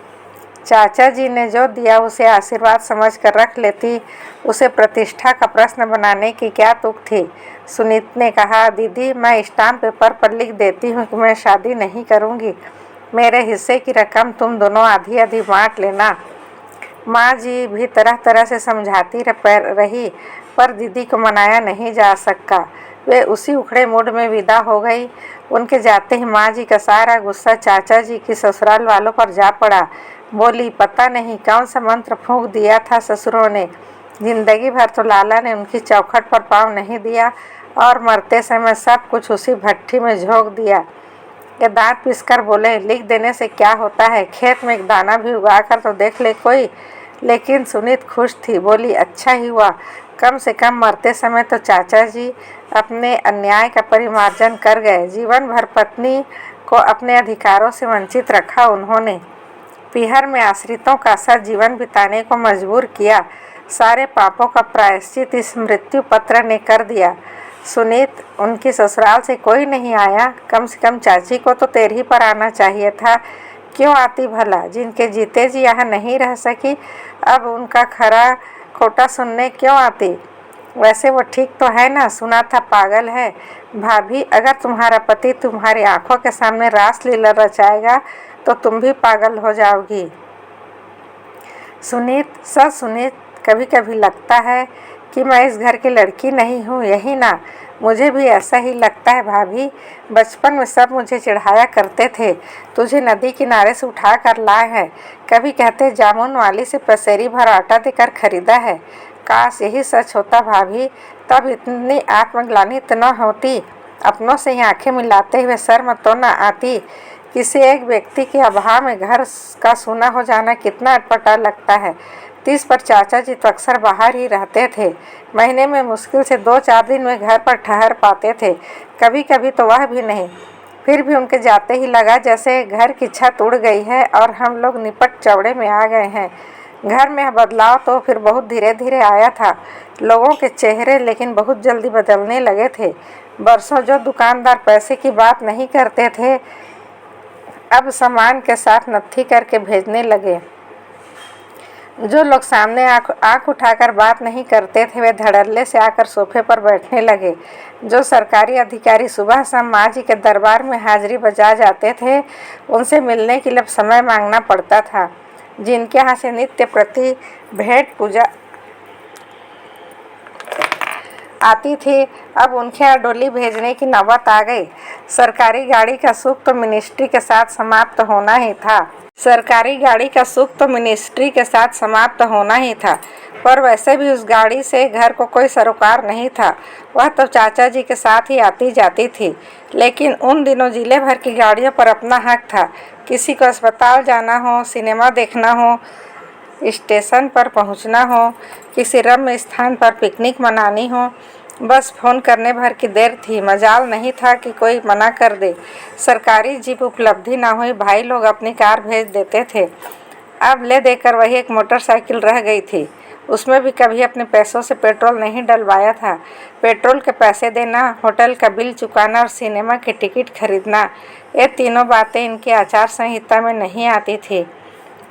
चाचा जी ने जो दिया उसे आशीर्वाद समझ कर रख लेती। उसे प्रतिष्ठा का प्रश्न बनाने की क्या तुक थी? सुनीत ने कहा, दीदी मैं स्टाम्प पेपर पर लिख देती हूँ कि मैं शादी नहीं करूँगी। मेरे हिस्से की रकम तुम दोनों आधी आधी बांट लेना। माँ जी भी तरह तरह से समझाती रही, पर दीदी को मनाया नहीं जा सका। वे उसी उखड़े मूड में विदा हो गई। उनके जाते ही माँ जी का सारा गुस्सा चाचा जी की ससुराल वालों पर जा पड़ा। बोली, पता नहीं कौन सा मंत्र फूंक दिया था ससुरों ने। जिंदगी भर तो लाला ने उनकी चौखट पर पाँव नहीं दिया और मरते समय सब कुछ उसी भट्ठी में झोंक दिया। ये दांत पीसकर बोले, लिख देने से क्या होता है, खेत में एक दाना भी उगा कर तो देख ले कोई। लेकिन सुनीत खुश थी। बोली, अच्छा ही हुआ, कम से कम मरते समय तो चाचा जी अपने अन्याय का परिमार्जन कर गए। जीवन भर पत्नी को अपने अधिकारों से वंचित रखा उन्होंने। पीहर में आश्रितों का सा जीवन बिताने को मजबूर किया। सारे पापों का प्रायश्चित इस मृत्यु पत्र ने कर दिया। सुनीत, उनकी ससुराल से कोई नहीं आया? कम से कम चाची को तो तेरही पर आना चाहिए था। क्यों आती भला? जिनके जीते जी यहाँ नहीं रह सकी, अब उनका खरा खोटा सुनने क्यों आती? वैसे वो ठीक तो है ना? सुना था पागल है। भाभी, अगर तुम्हारा पति तुम्हारी आंखों के सामने रासलीला रचाएगा तो तुम भी पागल हो जाओगी। सुनीत, सुनीत, कभी कभी लगता है कि मैं इस घर की लड़की नहीं हूँ, यही ना? मुझे भी ऐसा ही लगता है भाभी। बचपन में सब मुझे चिढ़ाया करते थे, तुझे नदी किनारे से उठा कर लाए हैं। कभी कहते जामुन वाली से पसेरी भर आटा देकर खरीदा है। काश यही सच होता भाभी, तब इतनी आत्मग्लानि तो न होती। अपनों से ही आंखें मिलाते हुए शर्म तो न आती। किसी एक व्यक्ति के अभाव में घर का सूना हो जाना कितना अटपटा लगता है। 30 पर चाचा जी तो अक्सर बाहर ही रहते थे। महीने में मुश्किल से 2-4 दिन वे घर पर ठहर पाते थे, कभी कभी तो वह भी नहीं। फिर भी उनके जाते ही लगा जैसे घर की छत उड़ गई है और हम लोग निपट चौड़े में आ गए हैं। घर में बदलाव तो फिर बहुत धीरे धीरे आया था। लोगों के चेहरे लेकिन बहुत जल्दी बदलने लगे थे। बरसों जो दुकानदार पैसे की बात नहीं करते थे, अब सामान के साथ नत्थी करके भेजने लगे। जो लोग सामने आंख उठाकर बात नहीं करते थे, वे धड़ल्ले से आकर सोफे पर बैठने लगे। जो सरकारी अधिकारी सुबह शाम माँ जी के दरबार में हाजिरी बजा जाते थे, उनसे मिलने के लिए समय मांगना पड़ता था। जिनके यहाँ से नित्य प्रति भेंट पूजा आती थी, अब उनके यहाँ डोली भेजने की नौबत आ गई। सरकारी गाड़ी का सुख तो मिनिस्ट्री के साथ समाप्त होना ही था। पर वैसे भी उस गाड़ी से घर को कोई सरोकार नहीं था। वह तो चाचा जी के साथ ही आती जाती थी। लेकिन उन दिनों जिले भर की गाड़ियों पर अपना हक था। किसी को अस्पताल जाना हो, सिनेमा देखना हो, स्टेशन पर पहुंचना हो, किसी रम्य स्थान पर पिकनिक मनानी हो, बस फ़ोन करने भर की देर थी। मजाल नहीं था कि कोई मना कर दे। सरकारी जीप उपलब्धि ना हुई, भाई लोग अपनी कार भेज देते थे। अब ले देकर वही एक मोटरसाइकिल रह गई थी। उसमें भी कभी अपने पैसों से पेट्रोल नहीं डलवाया था। पेट्रोल के पैसे देना, होटल का बिल चुकाना और सिनेमा की टिकट खरीदना, ये तीनों बातें इनके आचार संहिता में नहीं आती थी।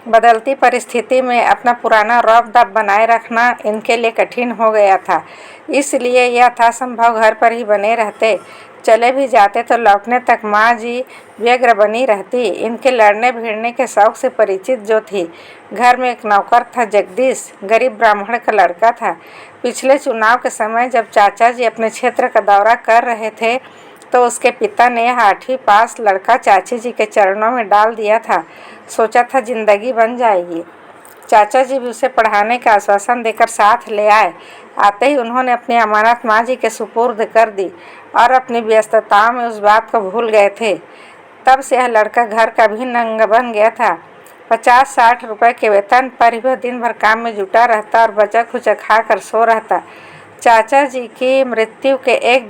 बदलती परिस्थिति में अपना पुराना रौब-दाब बनाए रखना इनके लिए कठिन हो गया था। इसलिए यथासंभव घर पर ही बने रहते। चले भी जाते तो लौटने तक माँ जी व्यग्र बनी रहती। इनके लड़ने भिड़ने के शौक से परिचित जो थी। घर में एक नौकर था जगदीश, गरीब ब्राह्मण का लड़का था। पिछले चुनाव के समय जब चाचा जी अपने क्षेत्र का दौरा कर रहे थे तो उसके पिता ने 8वीं पास लड़का चाची जी के चरणों में डाल दिया था। सोचा था जिंदगी बन जाएगी। चाचा जी भी उसे पढ़ाने का आश्वासन देकर साथ ले आए। आते ही उन्होंने अपनी अमानत माँ जी के सुपुर्द कर दी और अपनी व्यस्तताओं में उस बात को भूल गए थे। तब से यह लड़का घर का अभिन्न अंग बन गया था। 50-60 रुपए के वेतन पर वह दिन भर काम में जुटा रहता और बचा खुचा खाकर सो रहता। चाचा जी की मृत्यु के एक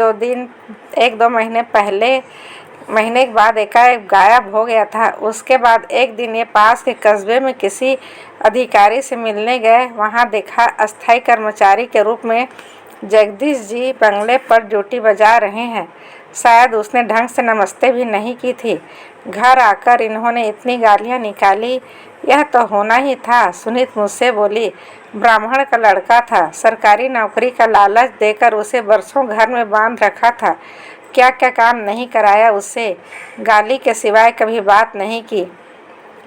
दो महीने के बाद एकाएक गायब हो गया था। उसके बाद एक दिन ये पास के कस्बे में किसी अधिकारी से मिलने गए। वहाँ देखा अस्थायी कर्मचारी के रूप में जगदीश जी बंगले पर ड्यूटी बजा रहे हैं। शायद उसने ढंग से नमस्ते भी नहीं की थी। घर आकर इन्होंने इतनी गालियाँ निकाली। यह तो होना ही था। सुनीत मुझसे बोली, ब्राह्मण का लड़का था, सरकारी नौकरी का लालच देकर उसे बरसों घर में बांध रखा था। क्या क्या काम नहीं कराया उससे। गाली के सिवाय कभी बात नहीं की।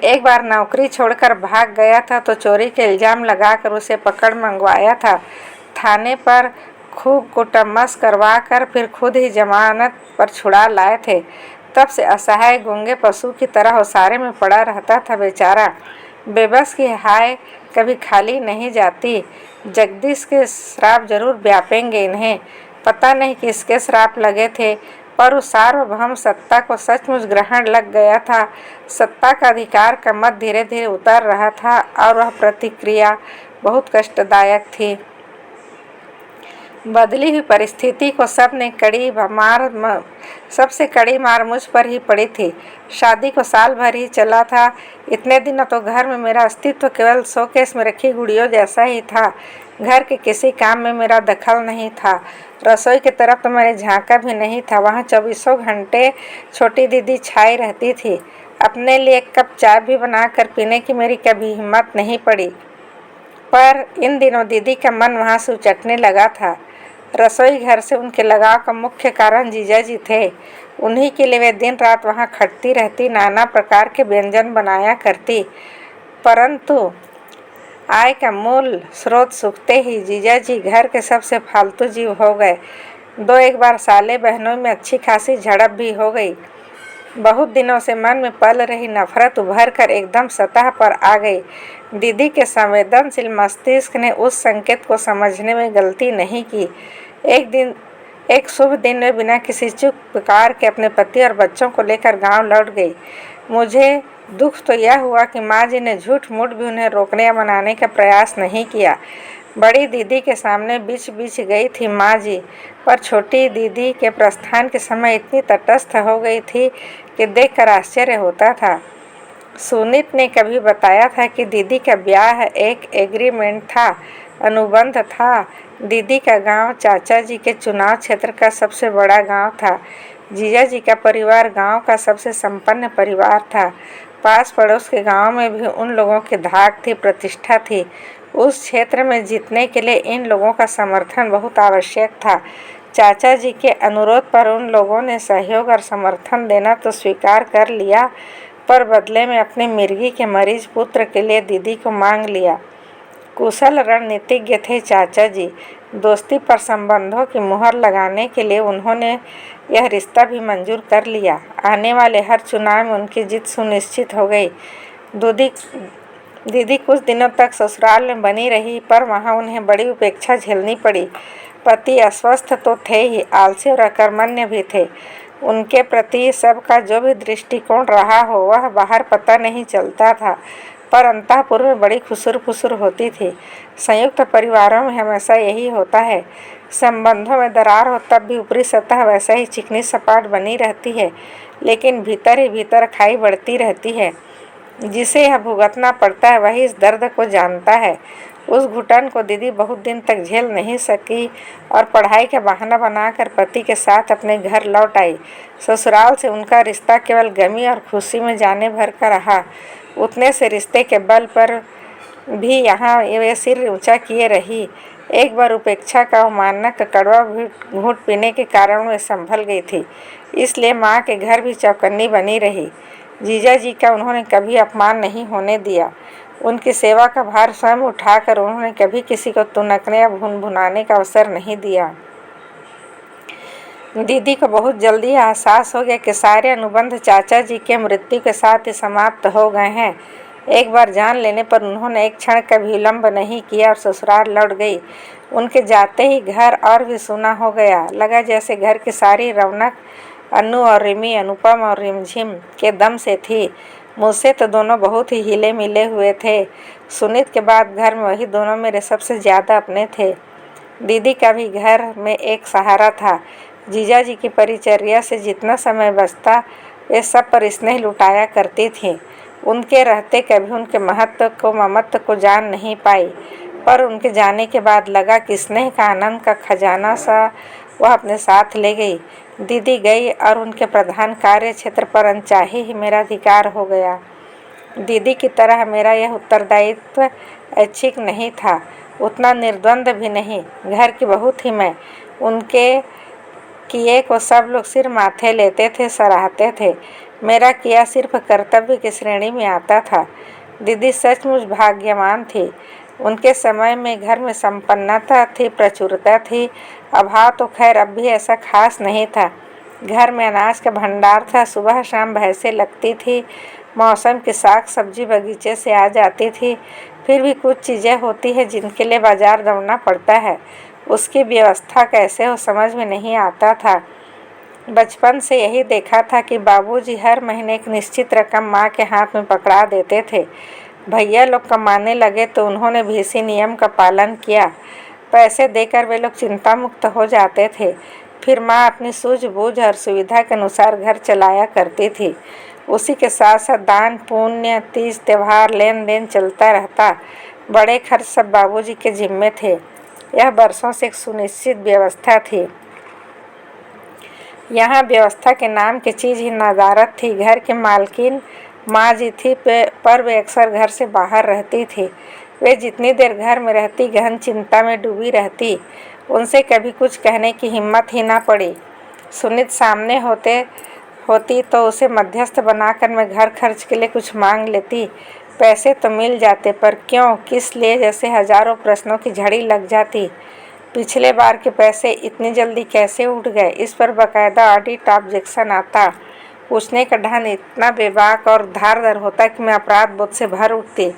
एक बार नौकरी छोड़कर भाग गया था तो चोरी के इल्ज़ाम लगाकर उसे पकड़ मंगवाया था। थाने पर खूब कुटम्मस करवा कर फिर खुद ही जमानत पर छुड़ा लाए थे। तब से असहाय गूंगे पशु की तरह ओसारे में पड़ा रहता था बेचारा। बेबस की हाय कभी खाली नहीं जाती। जगदीश के श्राप जरूर व्यापेंगे इन्हें। पता नहीं किसके श्राप लगे थे, पर उस सार्वभौम सत्ता को सचमुच ग्रहण लग गया था। सत्ता का अधिकार का मत धीरे धीरे उतर रहा था और वह प्रतिक्रिया बहुत कष्टदायक थी। बदली हुई परिस्थिति को सबसे कड़ी मार मुझ पर ही पड़ी थी। शादी को साल भर ही चला था। इतने दिनों तो घर में मेरा अस्तित्व केवल शोकेस में रखी गुड़ियों जैसा ही था। घर के किसी काम में मेरा दखल नहीं था। रसोई की तरफ तो मैंने झांका भी नहीं था। वहाँ 24 घंटे छोटी दीदी छाई रहती थी। अपने लिए एक कप चाय भी बनाकर पीने की मेरी कभी हिम्मत नहीं पड़ी। पर इन दिनों दीदी का मन वहाँ से उचटने लगा था। रसोई घर से उनके लगाव का मुख्य कारण जीजा जी थे। उन्हीं के लिए वे दिन रात वहाँ खटती रहती, नाना प्रकार के व्यंजन बनाया करती। परंतु आय का मूल स्रोत सूखते ही जीजा जी घर के सबसे फालतू जीव हो गए। एक बार साले बहनों में अच्छी खासी झड़प भी हो गई। बहुत दिनों से मन में पल रही नफरत उभर कर एकदम सतह पर आ गई। दीदी के संवेदनशील मस्तिष्क ने उस संकेत को समझने में गलती नहीं की। एक शुभ दिन में बिना किसी चूक पुकार के अपने पति और बच्चों को लेकर गांव लौट गई। मुझे दुख तो यह हुआ कि माँ जी ने झूठ मूठ भी उन्हें रोकने या मनाने का प्रयास नहीं किया। बड़ी दीदी के सामने बीच गई थी माँ जी, पर छोटी दीदी के प्रस्थान के समय इतनी तटस्थ हो गई थी कि देखकर आश्चर्य होता था। सुनीत ने कभी बताया था कि दीदी का ब्याह एक एग्रीमेंट था, अनुबंध था। दीदी का गांव चाचा जी के चुनाव क्षेत्र का सबसे बड़ा गांव था। जीजा जी का परिवार गांव का सबसे संपन्न परिवार था। पास पड़ोस के गांव में भी उन लोगों की धाक थी, प्रतिष्ठा थी। उस क्षेत्र में जीतने के लिए इन लोगों का समर्थन बहुत आवश्यक था। चाचा जी के अनुरोध पर उन लोगों ने सहयोग और समर्थन देना तो स्वीकार कर लिया, पर बदले में अपने मिर्गी के मरीज पुत्र के लिए दीदी को मांग लिया। कुशल रणनीतिज्ञ थे चाचा जी। दोस्ती पर संबंधों की मुहर लगाने के लिए उन्होंने यह रिश्ता भी मंजूर कर लिया। आने वाले हर चुनाव में उनकी जीत सुनिश्चित हो गई। दीदी कुछ दिनों तक ससुराल में बनी रही, पर वहाँ उन्हें बड़ी उपेक्षा झेलनी पड़ी। पति अस्वस्थ तो थे ही, आलसी और अकर्मण्य भी थे। उनके प्रति सबका जो भी दृष्टिकोण रहा हो वह बाहर पता नहीं चलता था, पर अंतःपुर में बड़ी खुसुर होती थी। संयुक्त परिवारों में हमेशा यही होता है। संबंधों में दरार हो तब भी ऊपरी सतह वैसा ही चिकनी सपाट बनी रहती है, लेकिन भीतर ही भीतर खाई बढ़ती रहती है। जिसे यह भुगतना पड़ता है वही इस दर्द को जानता है। उस घुटन को दीदी बहुत दिन तक झेल नहीं सकी और पढ़ाई का बहाना बनाकर पति के साथ अपने घर लौट आई। ससुराल से उनका रिश्ता केवल गमी और खुशी में जाने भर का रहा। उतने से रिश्ते के बल पर भी यहाँ वे सिर ऊंचा किए रही। एक बार उपेक्षा का अवमानना का कड़वा घूंट पीने के कारण वे संभल गई थी, इसलिए माँ के घर भी चौकन्नी बनी रही। जीजा जी का उन्होंने कभी अपमान नहीं होने दिया। उनकी सेवा का भार स्वयं उठाकर उन्होंने कभी किसी को तुनकने या भुनभुनाने का अवसर नहीं दिया। दीदी को बहुत जल्दी एहसास हो गया कि सारे अनुबंध चाचा जी के मृत्यु के साथ ही समाप्त हो गए हैं। एक बार जान लेने पर उन्होंने एक क्षण का भी विलम्ब नहीं किया और ससुराल लौट गई। उनके जाते ही घर और भी सूना हो गया। लगा जैसे घर की सारी रौनक अन्नू और रिमी, अनुपम और रिमझिम के दम से थी। मुझसे तो दोनों बहुत ही हिले मिले हुए थे। सुनीत के बाद घर में वही दोनों मेरे सबसे ज़्यादा अपने थे। दीदी का भी घर में एक सहारा था। जीजा जी की परिचर्या से जितना समय बचता वे सब पर स्नेह लुटाया करती थी। उनके रहते कभी उनके महत्व को, ममत्व को जान नहीं पाई, पर उनके जाने के बाद लगा कि स्नेह का आनंद का खजाना सा वह अपने साथ ले गई। दीदी गई और उनके प्रधान कार्य क्षेत्र पर अनचाहे ही मेरा अधिकार हो गया। दीदी की तरह मेरा यह उत्तरदायित्व ऐच्छिक नहीं था, उतना निर्द्वंद भी नहीं। घर की बहू थी मैं। उनके किए को सब लोग सिर माथे लेते थे, सराहते थे। मेरा किया सिर्फ कर्तव्य की श्रेणी में आता था। दीदी सचमुच भाग्यवान थी। उनके समय में घर में संपन्नता थी, प्रचुरता थी। अभाव तो खैर अब भी ऐसा खास नहीं था। घर में अनाज का भंडार था। सुबह शाम भैंसें लगती थी। मौसम की साग सब्जी बगीचे से आ जाती थी। फिर भी कुछ चीज़ें होती हैं जिनके लिए बाजार दौड़ना पड़ता है। उसकी व्यवस्था कैसे हो समझ में नहीं आता था। बचपन से यही देखा था कि बाबूजी हर महीने एक निश्चित रकम माँ के हाथ में पकड़ा देते थे। भैया लोग कमाने लगे तो उन्होंने भी इसी नियम का पालन किया। पैसे देकर वे लोग चिंता मुक्त हो जाते थे। फिर माँ अपनी सूझबूझ और सुविधा के अनुसार घर चलाया करती थी। उसी के साथ साथ दान पुण्य, तीज त्यौहार, लेन देन चलता रहता। बड़े खर्च सब बाबूजी के जिम्मे थे। यह बरसों से एक सुनिश्चित व्यवस्था थी। यहाँ व्यवस्था के नाम की चीज़ ही नदारत थी। घर की मालकिन माँ जी थी, पर वे अक्सर घर से बाहर रहती थी। वे जितनी देर घर में रहती गहन चिंता में डूबी रहती। उनसे कभी कुछ कहने की हिम्मत ही ना पड़ी। सुनीत सामने होती तो उसे मध्यस्थ बनाकर मैं घर खर्च के लिए कुछ मांग लेती। पैसे तो मिल जाते, पर क्यों, किस लिए, जैसे हजारों प्रश्नों की झड़ी लग जाती। पिछले बार के पैसे इतनी जल्दी कैसे उठ गए, इस पर बाकायदा ऑडिट ऑब्जेक्शन आता। पूछने का ढंग इतना बेबाक और धारदार होता कि मैं अपराध बोध से भर उठती।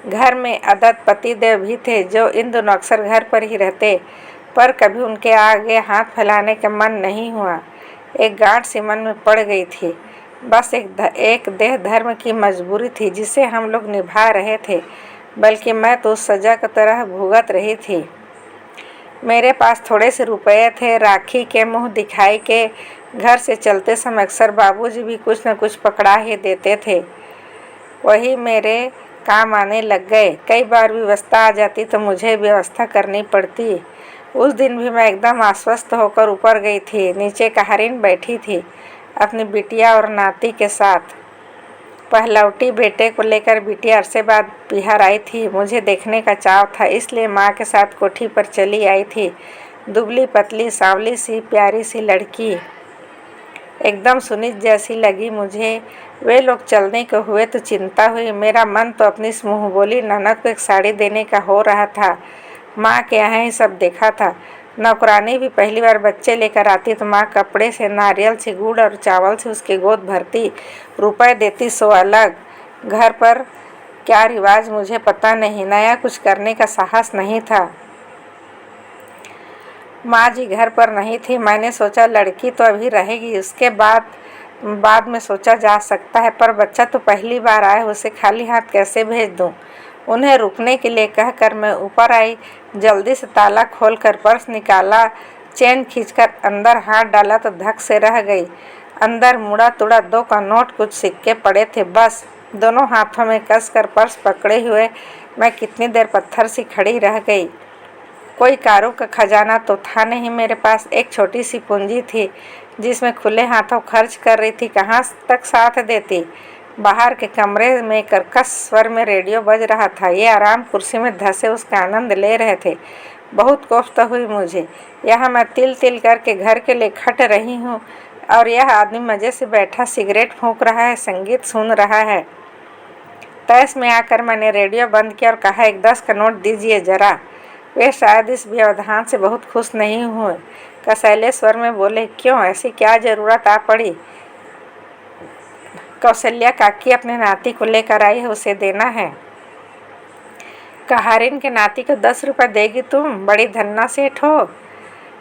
घर में अदद पति देव भी थे जो इन दोनों अक्सर घर पर ही रहते, पर कभी उनके आगे हाथ फैलाने का मन नहीं हुआ। एक गांठ सी मन में पड़ गई थी। बस एक देह धर्म की मजबूरी थी जिसे हम लोग निभा रहे थे, बल्कि मैं तो उस सजा की तरह भुगत रही थी। मेरे पास थोड़े से रुपये थे। राखी के मुंह दिखाई के घर से चलते समय अक्सर बाबूजी भी कुछ न कुछ पकड़ा ही देते थे। वही मेरे काम आने लग गए। कई बार व्यवस्था आ जाती तो मुझे व्यवस्था करनी पड़ती। उस दिन भी मैं एकदम आश्वस्त होकर ऊपर गई थी। नीचे कहारिन बैठी थी अपनी बिटिया और नाती के साथ। पहलौटी बेटे को लेकर बिटिया अरसे बाद बिहार आई थी। मुझे देखने का चाव था, इसलिए माँ के साथ कोठी पर चली आई थी। दुबली पतली सांवली सी प्यारी सी लड़की, एकदम सुनीत जैसी लगी मुझे। वे लोग चलने को हुए तो चिंता हुई। मेरा मन तो अपनी इस मुँह बोली ननद को एक साड़ी देने का हो रहा था। माँ के यहाँ ही सब देखा था। नौकरानी भी पहली बार बच्चे लेकर आती तो माँ कपड़े से, नारियल से, गुड़ और चावल से उसके गोद भरती, रुपए देती सो अलग। घर पर क्या रिवाज मुझे पता नहीं, नया कुछ करने का साहस नहीं था। माँ जी घर पर नहीं थी। मैंने सोचा लड़की तो अभी रहेगी, उसके बाद में सोचा जा सकता है, पर बच्चा तो पहली बार आए, उसे खाली हाथ कैसे भेज दूं। उन्हें रुकने के लिए कहकर मैं ऊपर आई। जल्दी से ताला खोलकर पर्स निकाला, चेन खींचकर अंदर हाथ डाला तो धक से रह गई। अंदर मुड़ा तुड़ा 2 का नोट, कुछ सिक्के पड़े थे। बस दोनों हाथों में कसकर पर्स पकड़े हुए मैं कितनी देर पत्थर सी खड़ी रह गई। कोई कारों का खजाना तो था नहीं मेरे पास, एक छोटी सी पूंजी थी जिसमें खुले हाथों खर्च कर रही थी, कहाँ तक साथ देती। बाहर के कमरे में कर्कश स्वर में रेडियो बज रहा था। ये आराम कुर्सी में धंसे उसका आनंद ले रहे थे। बहुत कोफ्त हुई मुझे। यहाँ मैं तिल तिल करके घर के लिए खट रही हूँ और यह आदमी मज़े से बैठा सिगरेट फूंक रहा है, संगीत सुन रहा है। तैस में आकर मैंने रेडियो बंद किया और कहा, एक 10 का नोट दीजिए जरा। वे शायद इस व्यवधान से बहुत खुश नहीं हुए। कसैले स्वर में बोले, क्यों, ऐसी क्या ज़रूरत आ पड़ी? कौशल्या काकी अपने नाती को लेकर आई है, उसे देना है। कहारिन के नाती को 10 रुपये देगी तुम? बड़ी धन्ना सेठ हो।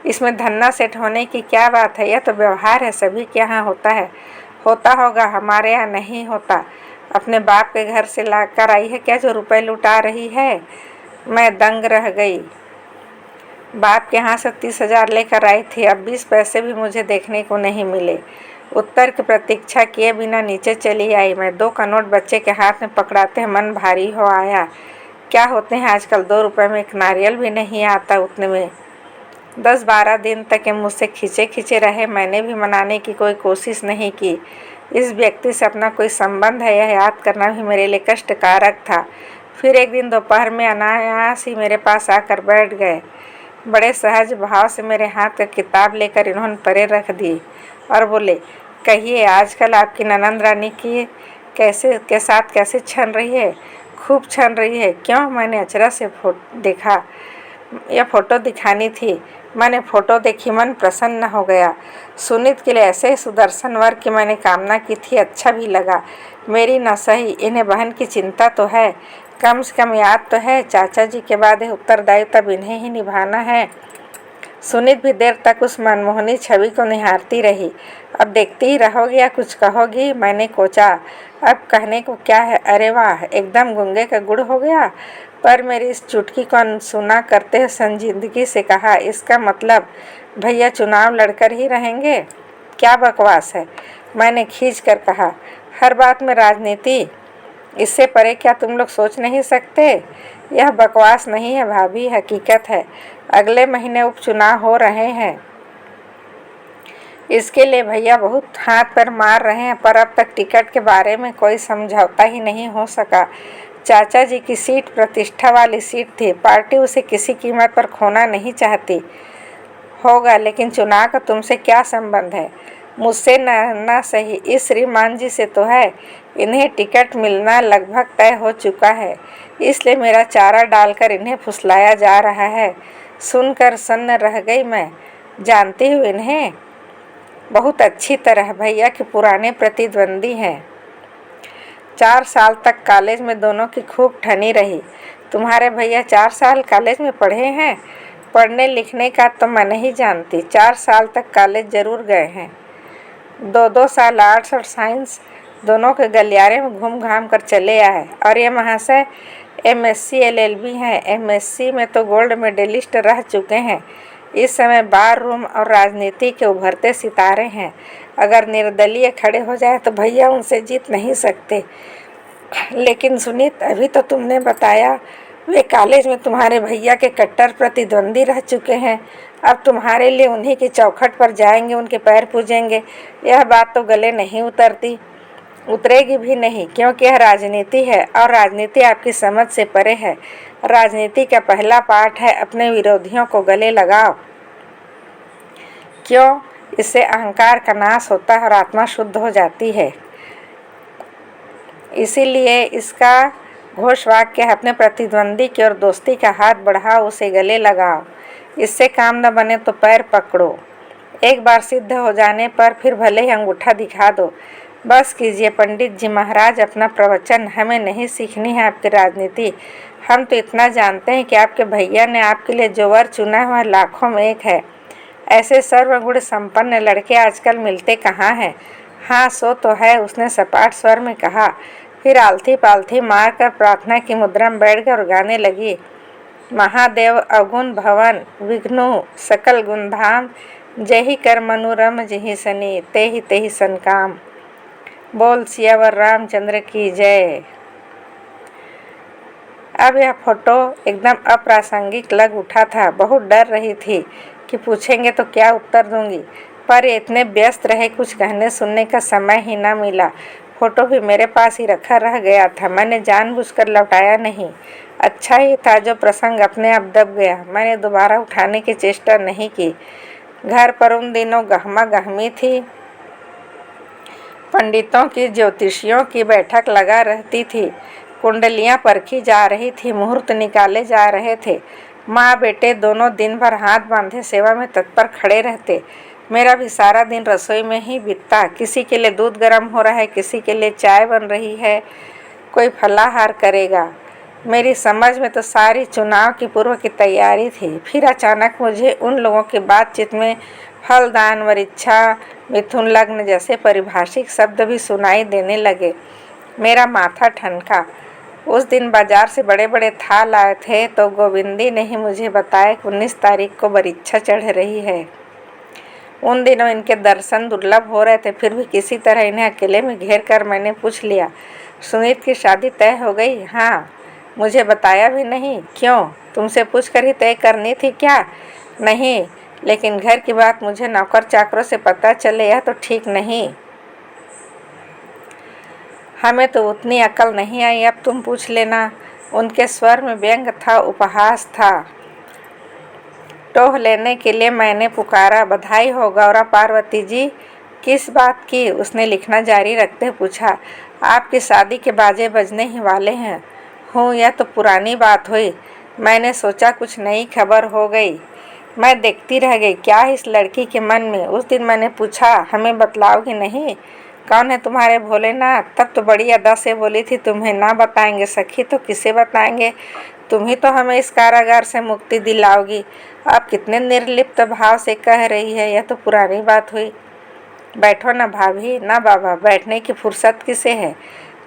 इसमें धन्ना सेठ होने की क्या बात है? यह तो व्यवहार है, सभी के यहाँ होता है। होता होगा, हमारे यहाँ नहीं होता। अपने बाप के घर से ला कर आई है क्या जो रुपए लुटा रही है? मैं दंग रह गई। बाप के यहाँ से 30,000 लेकर आई थी, अब 20 पैसे भी मुझे देखने को नहीं मिले। उत्तर की प्रतीक्षा किए बिना नीचे चली आई मैं। 2 का नोट बच्चे के हाथ में पकड़ाते मन भारी हो आया। क्या होते हैं आजकल, 2 रुपये में एक नारियल भी नहीं आता। उतने में 10-12 दिन तक ये मुझसे खींचे खींचे रहे। मैंने भी मनाने की कोई कोशिश नहीं की। इस व्यक्ति से अपना कोई संबंध है, यह याद करना भी मेरे लिए कष्टकारक था। फिर एक दिन दोपहर में अनायास ही मेरे पास आकर बैठ गए। बड़े सहज भाव से मेरे हाथ का किताब लेकर इन्होंने परे रख दी और बोले, कहिए आजकल आपकी ननंद रानी की के साथ कैसे छन रही है? खूब छन रही है। क्यों? मैंने अचरज से देखा। यह फ़ोटो दिखानी थी। मैंने फ़ोटो देखी, मन प्रसन्न हो गया। सुनीत के लिए ऐसे सुदर्शन वर की मैंने कामना की थी, अच्छा भी लगा। मेरी न सही, इन्हें बहन की चिंता तो है, कम से कम याद तो है। चाचा जी के बाद उत्तरदायित्व तब इन्हें ही निभाना है। सुनीत भी देर तक उस मनमोहनी छवि को निहारती रही। अब देखती ही रहोगी या कुछ कहोगी? मैंने कोचा, अब कहने को क्या है? अरे वाह, एकदम गूंगे का गुड़ हो गया। पर मेरी इस चुटकी को अनसुना करते हुए संजीदगी से कहा, इसका मतलब भैया चुनाव लड़कर ही रहेंगे? क्या बकवास है, मैंने खींच कर कहा। हर बात में राजनीति, इससे परे क्या तुम लोग सोच नहीं सकते? यह बकवास नहीं है भाभी, हकीकत है। अगले महीने उपचुनाव हो रहे हैं। इसके लिए भैया बहुत हाथ पर मार रहे हैं, पर अब तक टिकट के बारे में कोई समझौता ही नहीं हो सका। चाचा जी की सीट प्रतिष्ठा वाली सीट थी, पार्टी उसे किसी कीमत पर खोना नहीं चाहती। होगा, लेकिन चुनाव का तुमसे क्या संबंध है? मुझसे ना सही, इस श्रीमान जी से तो है। इन्हें टिकट मिलना लगभग तय हो चुका है, इसलिए मेरा चारा डालकर इन्हें फुसलाया जा रहा है। सुनकर सन्न रह गई मैं। जानती हूँ इन्हें बहुत अच्छी तरह, भैया के पुराने प्रतिद्वंदी हैं। 4 साल तक कॉलेज में दोनों की खूब ठनी रही। तुम्हारे भैया 4 साल कॉलेज में पढ़े हैं? पढ़ने लिखने का तो मैं नहीं जानती, 4 साल तक कॉलेज जरूर गए हैं। 2-2 साल आर्ट्स और साइंस दोनों के गलियारे में घूम घाम कर चले आए। और ये महाशय MSc LLB हैं। MSc में तो गोल्ड मेडलिस्ट रह चुके हैं। इस समय बार रूम और राजनीति के उभरते सितारे हैं। अगर निर्दलीय खड़े हो जाए तो भैया उनसे जीत नहीं सकते। लेकिन सुनीत, अभी तो तुमने बताया वे कॉलेज में तुम्हारे भैया के कट्टर प्रतिद्वंदी रह चुके हैं। अब तुम्हारे लिए उन्हीं की चौखट पर जाएंगे, उनके पैर पूजेंगे। यह बात तो गले नहीं उतरती, उतरेगी भी नहीं, क्योंकि यह राजनीति है और राजनीति आपकी समझ से परे है। राजनीति का पहला पाठ है, अपने विरोधियों को गले लगाओ। क्यों? इससे अहंकार का नाश होता है और आत्मा शुद्ध हो जाती है। इसीलिए इसका घोष वाक्य है, अपने प्रतिद्वंदी की ओर दोस्ती का हाथ बढ़ाओ, उसे गले लगाओ। इससे काम न बने तो पैर पकड़ो। एक बार सिद्ध हो जाने पर फिर भले ही अंगूठा दिखा दो। बस कीजिए पंडित जी महाराज, अपना प्रवचन, हमें नहीं सीखनी है आपकी राजनीति। हम तो इतना जानते हैं कि आपके भैया ने आपके लिए जो वर चुना हुआ लाखों में एक है। ऐसे सर्वगुण संपन्न लड़के आजकल मिलते कहाँ हैं? हाँ, सो तो है, उसने सपाट स्वर में कहा। फिर आलथी पालथी मारकर प्रार्थना की मुद्रा में बैठ गई और गाने लगी। महादेव अवगुण भवन विघ्नु सकल गुणधाम, जही कर मनोरम जही सनी तेहि सन काम। बोल सियावर रामचंद्र की जय। अब यह फोटो एकदम अप्रासंगिक लग उठा था। बहुत डर रही थी कि पूछेंगे तो क्या उत्तर दूंगी, पर इतने व्यस्त रहे कुछ कहने सुनने का समय ही ना मिला। फोटो भी मेरे पास ही रखा रह गया था। मैंने जानबूझकर लौटाया नहीं। अच्छा ही था जो प्रसंग अपने आप दब गया। मैंने दोबारा उठाने की चेष्टा नहीं की। घर पर उन दिनों गहमा गहमी थी। पंडितों की ज्योतिषियों की बैठक लगा रहती थी। कुंडलियां परखी जा रही थी। मुहूर्त निकाले जा रहे थे। माँ बेटे दोनों दिन भर हाथ बांधे सेवा में तत्पर खड़े रहते। मेरा भी सारा दिन रसोई में ही बीतता। किसी के लिए दूध गर्म हो रहा है, किसी के लिए चाय बन रही है, कोई फलाहार करेगा। मेरी समझ में तो सारी चुनाव की पूर्व की तैयारी थी। फिर अचानक मुझे उन लोगों की बातचीत में फलदान, वरीक्षा, मिथुन लग्न जैसे पारिभाषिक शब्द भी सुनाई देने लगे। मेरा माथा ठनका। उस दिन बाजार से बड़े बड़े थाल आए थे तो गोविंदी ने ही मुझे बताया कि 19 तारीख को वरीक्षा चढ़ रही है। उन दिनों इनके दर्शन दुर्लभ हो रहे थे, फिर भी किसी तरह इन्हें अकेले में घेर कर मैंने पूछ लिया, सुनीत की शादी तय हो गई? हाँ। मुझे बताया भी नहीं? क्यों? तुमसे पूछ कर ही तय करनी थी क्या? नहीं, लेकिन घर की बात मुझे नौकर चाकरों से पता चले यह तो ठीक नहीं। हमें तो उतनी अकल नहीं आई, अब तुम पूछ लेना। उनके स्वर में व्यंग था, उपहास था। टोह लेने के लिए मैंने पुकारा, बधाई हो गौरा पार्वती जी। किस बात की? उसने लिखना जारी रखते पूछा। आपकी शादी के बाजे बजने ही वाले हैं। हूँ, यह तो पुरानी बात हुई। मैंने सोचा कुछ नई खबर हो गई। मैं देखती रह गई, क्या इस लड़की के मन में। उस दिन मैंने पूछा, हमें बतलाओगी नहीं? कौन है तुम्हारे भोलेनाथ? तब तो बड़ी अदा से बोली थी, तुम्हें ना बताएंगे। सखी तो किसे बताएंगे? तुम ही तो हमें इस कारागार से मुक्ति दिलाओगी। अब कितने निर्लिप्त भाव से कह रही है, यह तो पुरानी बात हुई। बैठो ना भाभी। ना बाबा, बैठने की फुर्सत किसे है?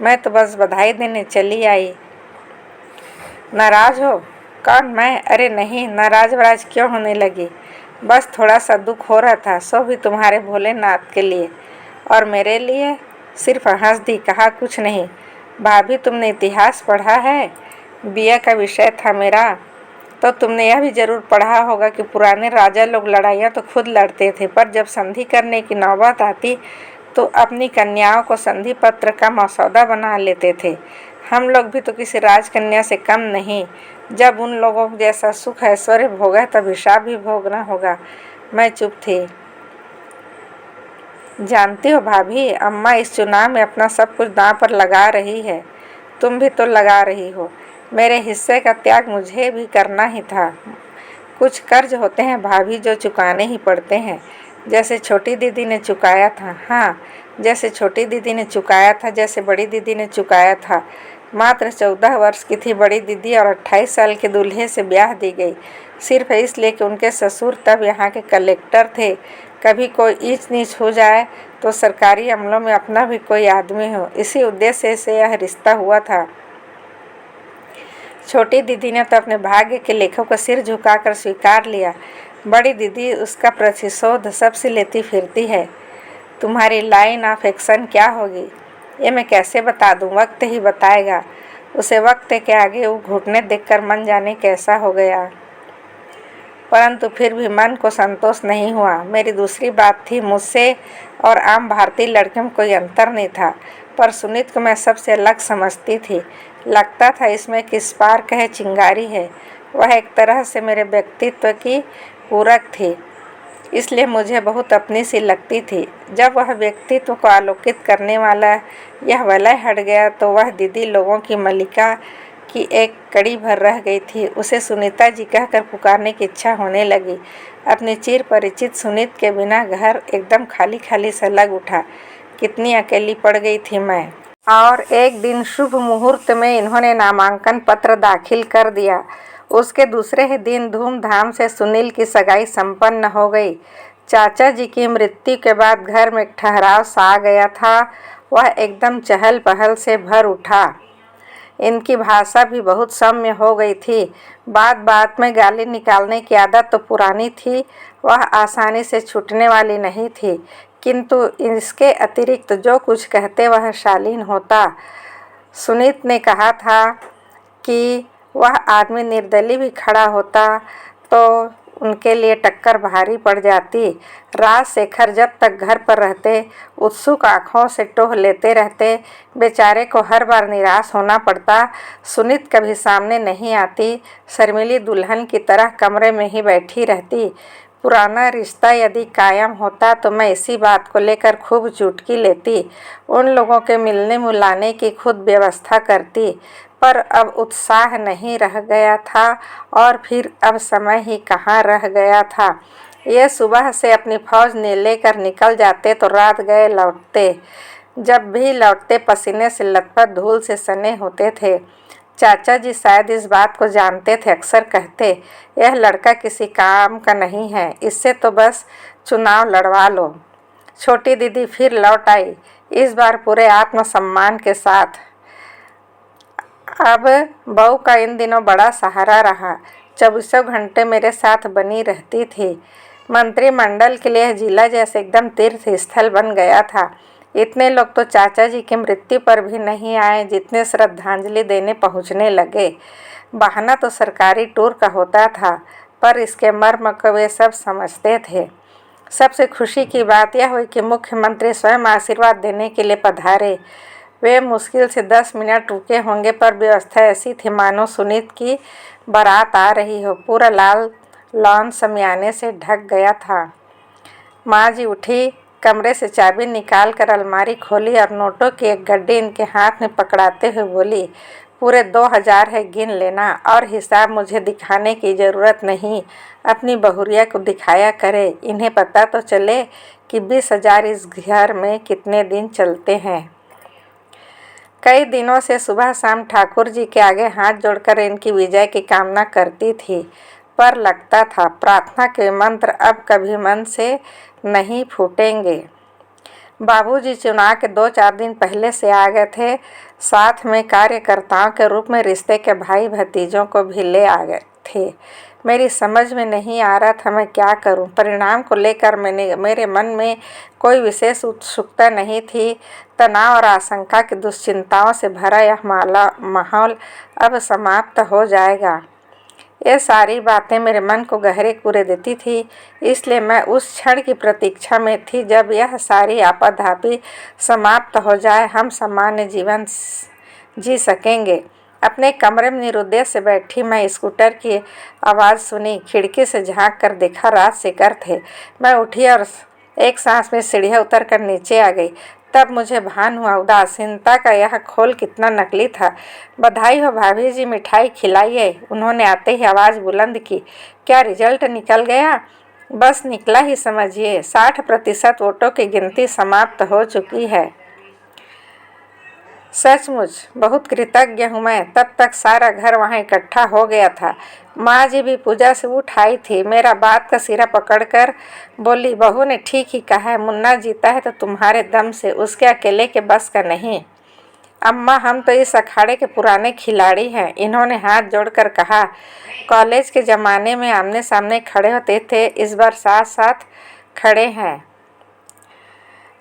मैं तो बस बधाई देने चली आई। नाराज हो? कौन, मैं? अरे नहीं, नाराज वराज क्यों होने लगी? बस थोड़ा सा दुख हो रहा था, सो भी तुम्हारे भोलेनाथ के लिए। और मेरे लिए? सिर्फ हंस दी, कहा कुछ नहीं। भाभी, तुमने इतिहास पढ़ा है? बीए का विषय था मेरा। तो तुमने यह भी जरूर पढ़ा होगा कि पुराने राजा लोग लड़ाइयाँ तो खुद लड़ते थे, पर जब संधि करने की नौबत आती तो अपनी कन्याओं को संधि पत्र का मसौदा बना लेते थे। हम लोग भी तो किसी राजकन्या से कम नहीं। जब उन लोगों जैसा सुख ऐश्वर्य भोगा तब हिसाब भी भोगना होगा। मैं चुप थी। जानती हो भाभी, अम्मा इस चुनाव में अपना सब कुछ दांव पर लगा रही है। तुम भी तो लगा रही हो। मेरे हिस्से का त्याग मुझे भी करना ही था। कुछ कर्ज होते हैं भाभी जो चुकाने ही पड़ते हैं, जैसे छोटी दीदी ने चुकाया था। हाँ, जैसे छोटी दीदी ने चुकाया था, जैसे बड़ी दीदी ने चुकाया था। मात्र 14 वर्ष की थी बड़ी दीदी और 28 साल के दूल्हे से ब्याह दी गई, सिर्फ इसलिए कि उनके ससुर तब यहाँ के कलेक्टर थे। कभी कोई ऊंच नीच हो जाए तो सरकारी अमलों में अपना भी कोई आदमी हो, इसी उद्देश्य से यह रिश्ता हुआ था। छोटी दीदी ने तो अपने भाग्य के लेखों को सिर झुकाकर स्वीकार लिया। बड़ी दीदी उसका प्रतिशोध सबसे लेती फिरती है। तुम्हारी लाइन ऑफ एक्शन क्या होगी, ये मैं कैसे बता दूं? वक्त ही बताएगा। उसे वक्त के आगे वो घुटने देखकर मन जाने कैसा हो गया। परंतु फिर भी मन को संतोष नहीं हुआ। मेरी दूसरी बात थी, मुझसे और आम भारतीय लड़के में कोई अंतर नहीं था, पर सुनीत को मैं सबसे अलग समझती थी। लगता था इसमें कि स्पार्क है, चिंगारी है। वह एक तरह से मेरे व्यक्तित्व की पूरक थी, इसलिए मुझे बहुत अपनी सी लगती थी। जब वह व्यक्तित्व को आलोकित करने वाला यह वलय हट गया तो वह दीदी लोगों की मल्लिका की एक कड़ी भर रह गई थी। उसे सुनीता जी कहकर पुकारने की इच्छा होने लगी। अपने चिर परिचित सुनीत के बिना घर एकदम खाली खाली सा लग उठा। कितनी अकेली पड़ गई थी मैं। और एक दिन शुभ मुहूर्त में इन्होंने नामांकन पत्र दाखिल कर दिया। उसके दूसरे ही दिन धूमधाम से सुनील की सगाई संपन्न हो गई। चाचा जी की मृत्यु के बाद घर में एक ठहराव सा आ गया था। वह एकदम चहल पहल से भर उठा। इनकी भाषा भी बहुत सौम्य हो गई थी। बात बात में गाली निकालने की आदत तो पुरानी थी, वह आसानी से छूटने वाली नहीं थी, किंतु इसके अतिरिक्त जो कुछ कहते वह शालीन होता। सुनीत ने कहा था कि वह आदमी निर्दलीय भी खड़ा होता तो उनके लिए टक्कर भारी पड़ जाती। राजशेखर जब तक घर पर रहते उत्सुक आंखों से टोह लेते रहते। बेचारे को हर बार निराश होना पड़ता। सुनीत कभी सामने नहीं आती, शर्मीली दुल्हन की तरह कमरे में ही बैठी रहती। पुराना रिश्ता यदि कायम होता तो मैं इसी बात को लेकर खूब चुटकी लेती, उन लोगों के मिलने मिलाने की खुद व्यवस्था करती। पर अब उत्साह नहीं रह गया था और फिर अब समय ही कहाँ रह गया था। ये सुबह से अपनी फौज ने लेकर निकल जाते तो रात गए लौटते। जब भी लौटते पसीने से लथपथ धूल से सने होते थे। चाचा जी शायद इस बात को जानते थे, अक्सर कहते, यह लड़का किसी काम का नहीं है, इससे तो बस चुनाव लड़वा लो। छोटी दीदी फिर लौट आई, इस बार पूरे आत्मसम्मान के साथ। अब बहू का इन दिनों बड़ा सहारा रहा, 24 घंटे मेरे साथ बनी रहती थी। मंत्रिमंडल के लिए जिला जैसे एकदम तीर्थ स्थल बन गया था। इतने लोग तो चाचा जी की मृत्यु पर भी नहीं आए जितने श्रद्धांजलि देने पहुंचने लगे। बहाना तो सरकारी टूर का होता था, पर इसके मर्म को वे सब समझते थे। सबसे खुशी की बात यह हुई कि मुख्यमंत्री स्वयं आशीर्वाद देने के लिए पधारे। वे मुश्किल से 10 मिनट रुके होंगे, पर व्यवस्था ऐसी थी मानो सुनीत की बारात आ रही हो। पूरा लाल लॉन शमियाने से ढक गया था। माँ जी उठी, कमरे से चाबी निकाल कर अलमारी खोली और नोटों की एक गड्डी इनके हाथ में पकड़ाते हुए बोली, पूरे 2000 है, गिन लेना, और हिसाब मुझे दिखाने की ज़रूरत नहीं, अपनी बहुरिया को दिखाया करे। इन्हें पता तो चले कि 20,000 इस घर में कितने दिन चलते हैं। कई दिनों से सुबह शाम ठाकुर जी के आगे हाथ जोड़कर इनकी विजय की कामना करती थी, पर लगता था प्रार्थना के मंत्र अब कभी मन से नहीं फूटेंगे। बाबूजी चुनाव के 2-4 दिन पहले से आ गए थे। साथ में कार्यकर्ताओं के रूप में रिश्ते के भाई भतीजों को भी ले आ गए थे। मेरी समझ में नहीं आ रहा था मैं क्या करूं। परिणाम को लेकर मेरे मन में कोई विशेष उत्सुकता नहीं थी। तनाव और आशंका की दुश्चिंताओं से भरा यह माहौल अब समाप्त हो जाएगा। ये सारी बातें मेरे मन को गहरे कुरे देती थी, इसलिए मैं उस क्षण की प्रतीक्षा में थी जब यह सारी आपाधापी समाप्त हो जाए, हम सामान्य जीवन जी सकेंगे। अपने कमरे में निरुद्देश्य से बैठी मैं स्कूटर की आवाज़ सुनी, खिड़की से झांक कर देखा, राजशेखर थे। मैं उठी और एक सांस में सीढ़ियाँ उतर कर नीचे आ गई। तब मुझे भान हुआ उदासीनता का यह खोल कितना नकली था। बधाई हो भाभी जी, मिठाई खिलाइए। उन्होंने आते ही आवाज़ बुलंद की। क्या रिजल्ट निकल गया? बस निकला ही समझिए। 60% वोटों की गिनती समाप्त हो चुकी है। सचमुच बहुत कृतज्ञ हूँ मैं। तब तक सारा घर वहाँ इकट्ठा हो गया था। माँ जी भी पूजा से उठ आई थी। मेरा बात का सिरा पकड़कर बोली, बहू ने ठीक ही कहा है, मुन्ना जीता है तो तुम्हारे दम से, उसके अकेले के बस का नहीं। अम्मा, हम तो इस अखाड़े के पुराने खिलाड़ी हैं, इन्होंने हाथ जोड़कर कहा। कॉलेज के ज़माने में आमने सामने खड़े होते थे, इस बार साथ साथ खड़े हैं।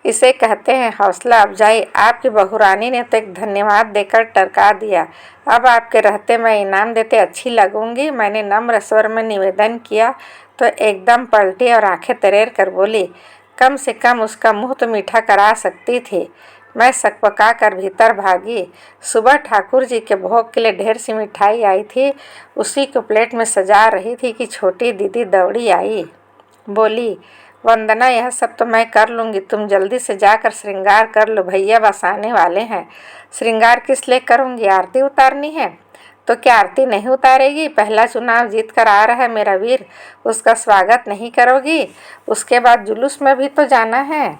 इसे कहते हैं हौसला अफजाई। आपकी बहुरानी ने तो एक धन्यवाद देकर टरका दिया। अब आपके रहते मैं इनाम देते अच्छी लगूंगी। मैंने नम्र स्वर में निवेदन किया तो एकदम पलटी और आंखें तरेर कर बोली, कम से कम उसका मुंह तो मीठा करा सकती थी। मैं सकपका कर भीतर भागी। सुबह ठाकुर जी के भोग के लिए ढेर सी मिठाई आई थी, उसी को प्लेट में सजा रही थी कि छोटी दीदी दौड़ी आई। बोली, वंदना, यह सब तो मैं कर लूँगी, तुम जल्दी से जाकर श्रृंगार कर लो, भैया बस आने वाले हैं। श्रृंगार किस लिए करूँगी? आरती उतारनी है। तो क्या आरती नहीं उतारेगी? पहला चुनाव जीत कर आ रहा है मेरा वीर, उसका स्वागत नहीं करोगी? उसके बाद जुलूस में भी तो जाना है।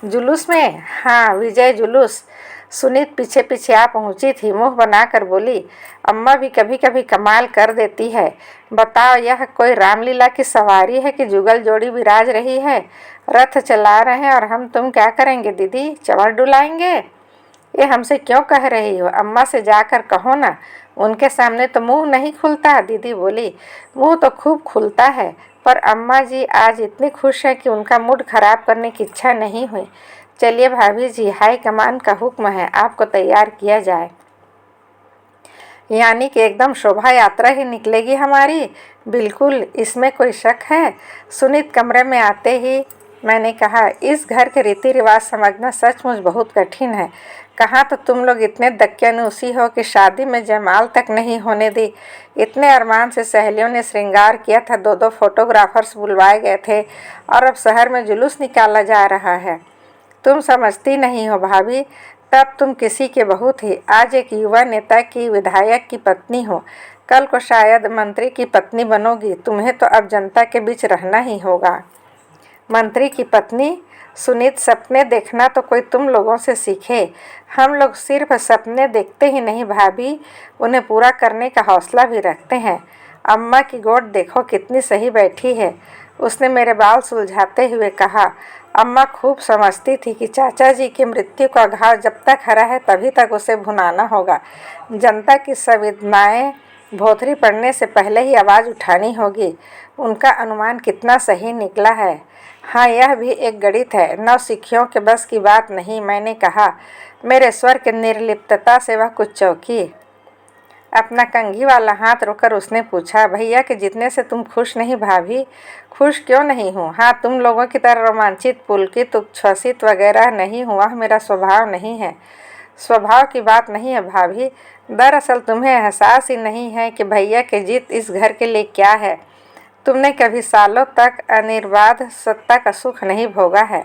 जुलूस में? हाँ, विजय जुलूस। सुनीत पीछे पीछे आ पहुंची थी। मुंह बनाकर बोली, अम्मा भी कभी कभी कमाल कर देती है। बताओ, यह कोई रामलीला की सवारी है कि जुगल जोड़ी विराज रही है? रथ चला रहे हैं और हम तुम क्या करेंगे दीदी? चंवर डुलाएंगे? ये हमसे क्यों कह रही हो? अम्मा से जाकर कहो ना, उनके सामने तो मुंह नहीं खुलता। दीदी बोली, मुंह तो खूब खुलता है, पर अम्मा जी आज इतनी खुश है कि उनका मूड खराब करने की इच्छा नहीं हुई। चलिए भाभी जी, हाई कमान का हुक्म है, आपको तैयार किया जाए। यानी कि एकदम शोभा यात्रा ही निकलेगी हमारी। बिल्कुल, इसमें कोई शक है? सुनीत कमरे में आते ही मैंने कहा, इस घर के रीति रिवाज समझना सचमुच बहुत कठिन है। कहाँ तो तुम लोग इतने दक्यानुसी हो कि शादी में जयमाल तक नहीं होने दी। इतने अरमान से सहेलियों ने श्रृंगार किया था, 2-2 फोटोग्राफर्स बुलवाए गए थे और अब शहर में जुलूस निकाला जा रहा है। तुम समझती नहीं हो भाभी, तब तुम किसी के बहू थी, आज एक युवा नेता की, विधायक की पत्नी हो, कल को शायद मंत्री की पत्नी बनोगी। तुम्हें तो अब जनता के बीच रहना ही होगा। मंत्री की पत्नी? सुनीत, सपने देखना तो कोई तुम लोगों से सीखे। हम लोग सिर्फ सपने देखते ही नहीं भाभी, उन्हें पूरा करने का हौसला भी रखते हैं। अम्मा की गोद देखो कितनी सही बैठी है। उसने मेरे बाल सुलझाते हुए कहा। अम्मा खूब समझती थी कि चाचा जी की मृत्यु का घाव जब तक हरा है तभी तक उसे भुनाना होगा। जनता की संवेदनाएं भोथरी पड़ने से पहले ही आवाज़ उठानी होगी। उनका अनुमान कितना सही निकला है। हाँ, यह भी एक गणित है, नौसिखियों के बस की बात नहीं। मैंने कहा। मेरे स्वर की निर्लिप्तता से वह कुछ चौंकी। अपना कंघी वाला हाथ रोकर उसने पूछा, भैया के जीतने से तुम खुश नहीं भाभी? खुश क्यों नहीं हूँ? हाँ, तुम लोगों की तरह रोमांचित, पुलकित, उच्छ्वसित वगैरह नहीं हुआ, मेरा स्वभाव नहीं है। स्वभाव की बात नहीं है भाभी, दरअसल तुम्हें एहसास ही नहीं है कि भैया की जीत इस घर के लिए क्या है। तुमने कभी सालों तक अनिर्बाध सत्ता का सुख नहीं भोगा है।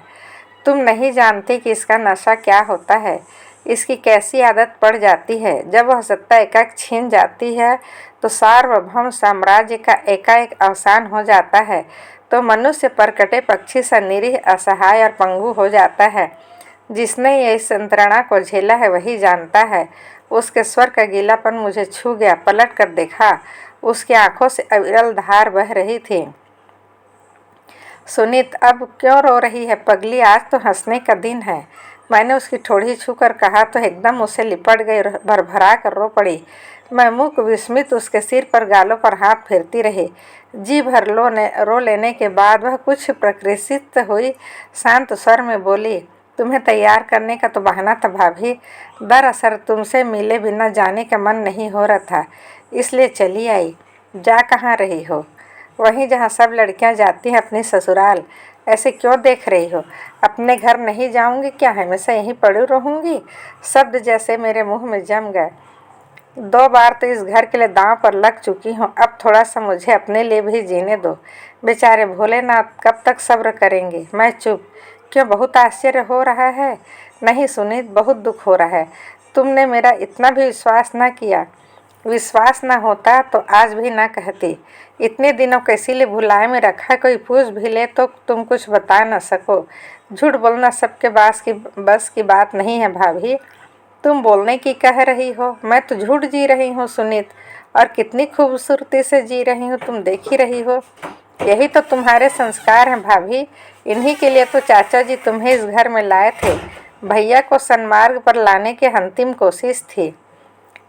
तुम नहीं जानती कि इसका नशा क्या होता है, इसकी कैसी आदत पड़ जाती है। जब वह सत्ता एकाएक छीन जाती है तो सार्वभौम साम्राज्य का एकाएक अवसान हो जाता है, तो मनुष्य परकटे पक्षी सा निरीह, असहाय और पंगु हो जाता है। जिसने इस यंत्रणा को झेला है वही जानता है। उसके स्वर का गीलापन मुझे छू गया। पलट कर देखा, उसकी आंखों से अविरल धार बह रही थी। सुनीत, अब क्यों रो रही है पगली? आज तो हंसने का दिन है। मैंने उसकी ठोड़ी छूकर कहा तो एकदम उसे लिपट गई, भरभरा कर रो पड़ी। मैं मूक विस्मित उसके सिर पर, गालों पर हाथ फेरती रही। जी भर रो लेने के बाद वह कुछ प्रकृषित हुई, शांत स्वर में बोली, तुम्हें तैयार करने का तो बहाना था भाभी। दरअसल तुमसे मिले बिना जाने का मन नहीं हो रहा था, इसलिए चली आई। जा कहाँ रही हो? वहीं जहाँ सब लड़कियाँ जाती हैं, अपनी ससुराल। ऐसे क्यों देख रही हो? अपने घर नहीं जाऊंगी क्या? हमेशा यहीं पड़ी रहूंगी? शब्द जैसे मेरे मुंह में जम गए। 2 बार तो इस घर के लिए दांव पर लग चुकी हूँ, अब थोड़ा सा मुझे अपने लिए भी जीने दो। बेचारे भोलेनाथ कब तक सब्र करेंगे? मैं चुप। क्यों, बहुत आश्चर्य हो रहा है? नहीं सुनीत, बहुत दुख हो रहा है। तुमने मेरा इतना भी विश्वास न किया। विश्वास न होता तो आज भी ना कहती। इतने दिनों को इसीलिए भुलाए में रखा, कोई पूछ भी ले तो तुम कुछ बता न सको। झूठ बोलना सबके बस की बात नहीं है भाभी। तुम बोलने की कह रही हो, मैं तो झूठ जी रही हूँ सुनीत, और कितनी खूबसूरती से जी रही हूँ, तुम देख ही रही हो। यही तो तुम्हारे संस्कार हैं भाभी, इन्हीं के लिए तो चाचा जी तुम्हें इस घर में लाए थे। भैया को सन्मार्ग पर लाने की अंतिम कोशिश थी।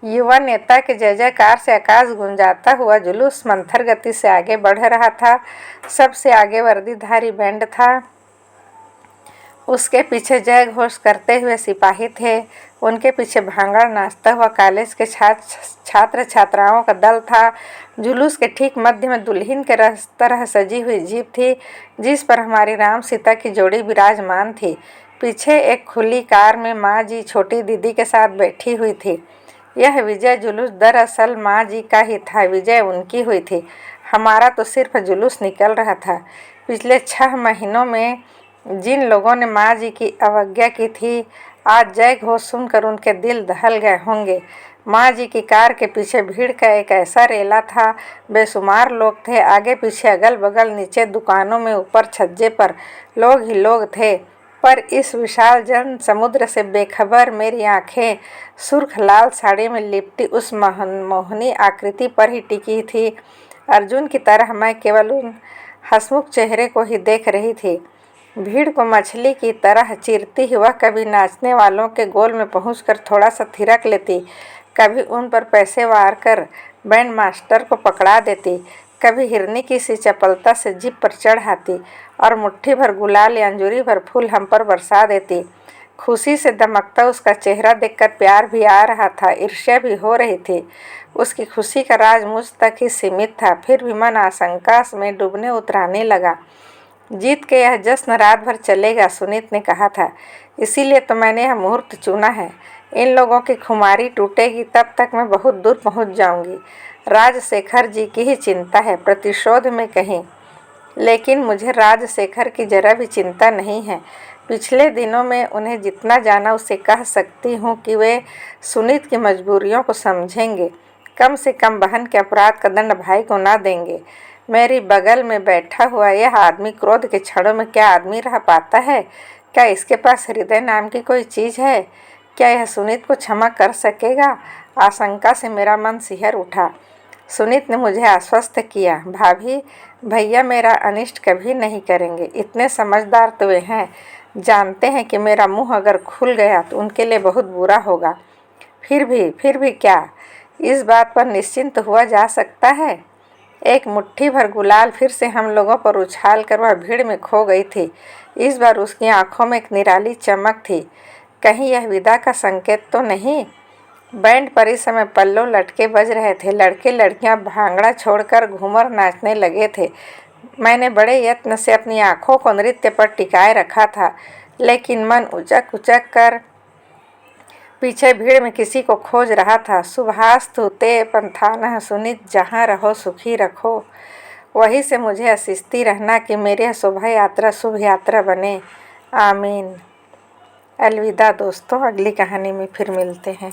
युवा नेता के जय जयकार से आकाश गुंजाता हुआ जुलूस मंथर गति से आगे बढ़ रहा था। सबसे आगे वर्दीधारी बैंड था, उसके पीछे जय घोष करते हुए सिपाही थे, उनके पीछे भांगड़ नाचता हुआ कॉलेज के छात्र छात्राओं का दल था। जुलूस के ठीक मध्य में दुल्हन के तरह सजी हुई जीप थी, जिस पर हमारी राम सीता की जोड़ी विराजमान थी। पीछे एक खुली कार में माँ जी छोटी दीदी के साथ बैठी हुई थी। यह विजय जुलूस दरअसल माँ जी का ही था, विजय उनकी हुई थी, हमारा तो सिर्फ जुलूस निकल रहा था। पिछले 6 महीनों में जिन लोगों ने माँ जी की अवज्ञा की थी, आज जय घोष सुनकर उनके दिल दहल गए होंगे। माँ जी की कार के पीछे भीड़ का एक ऐसा रेला था, बेशुमार लोग थे, आगे पीछे अगल बगल, नीचे दुकानों में, ऊपर छज्जे पर लोग ही लोग थे। पर इस विशाल जन समुद्र से बेखबर मेरी आंखें सुर्ख लाल साड़ी में लिपटी उस मनमोहनी आकृति पर ही टिकी थी। अर्जुन की तरह मैं केवल उन हंसमुख चेहरे को ही देख रही थी। भीड़ को मछली की तरह चीरती हुई वह कभी नाचने वालों के गोल में पहुंचकर थोड़ा सा थिरक लेती, कभी उन पर पैसे वार कर बैंड मास्टर को पकड़ा देती, कभी हिरनी की सी चपलता से जीप पर चढ़ आती और मुट्ठी भर गुलाल या अंजूरी भर फूल हम पर बरसा देती। खुशी से दमकता उसका चेहरा देखकर प्यार भी आ रहा था, ईर्ष्या भी हो रही थी। उसकी खुशी का राज मुझ तक ही सीमित था। फिर भी मन आशंका में डूबने उतराने लगा। जीत के यह जश्न रात भर चलेगा, सुनीत ने कहा था, इसीलिए तो मैंने यह मुहूर्त चुना है। इन लोगों की खुमारी टूटेगी तब तक मैं बहुत दूर पहुंच जाऊंगी। राजशेखर जी की ही चिंता है, प्रतिशोध में कहीं। लेकिन मुझे राजशेखर की जरा भी चिंता नहीं है। पिछले दिनों में उन्हें जितना जाना उससे कह सकती हूँ कि वे सुनीत की मजबूरियों को समझेंगे। कम से कम बहन के अपराध का दंड भाई को ना देंगे। मेरी बगल में बैठा हुआ यह आदमी क्रोध के क्षणों में क्या आदमी रह पाता है? क्या इसके पास हृदय नाम की कोई चीज़ है? क्या यह सुनीत को क्षमा कर सकेगा? आशंका से मेरा मन सिहर उठा। सुनीत ने मुझे आश्वस्त किया, भाभी, भैया मेरा अनिष्ट कभी नहीं करेंगे। इतने समझदार तो वे हैं, जानते हैं कि मेरा मुंह अगर खुल गया तो उनके लिए बहुत बुरा होगा। फिर भी क्या इस बात पर निश्चिंत हुआ जा सकता है? एक मुट्ठी भर गुलाल फिर से हम लोगों पर उछाल कर वह भीड़ में खो गई थी। इस बार उसकी आंखों में एक निराली चमक थी। कहीं यह विदा का संकेत तो नहीं? बैंड पर इस समय पल्लों लटके बज रहे थे। लड़के लड़कियां भांगड़ा छोड़कर घूमर नाचने लगे थे। मैंने बड़े यत्न से अपनी आंखों को नृत्य पर टिकाए रखा था, लेकिन मन उचक उचक कर पीछे भीड़ में किसी को खोज रहा था। शुभास्तु ते पंथानः, सुनीत जहाँ रहो सुखी रखो। वहीं से मुझे आशीस्ती रहना कि मेरी यह शोभा यात्रा शुभ यात्रा बने। आमीन। अलविदा दोस्तों, अगली कहानी में फिर मिलते हैं।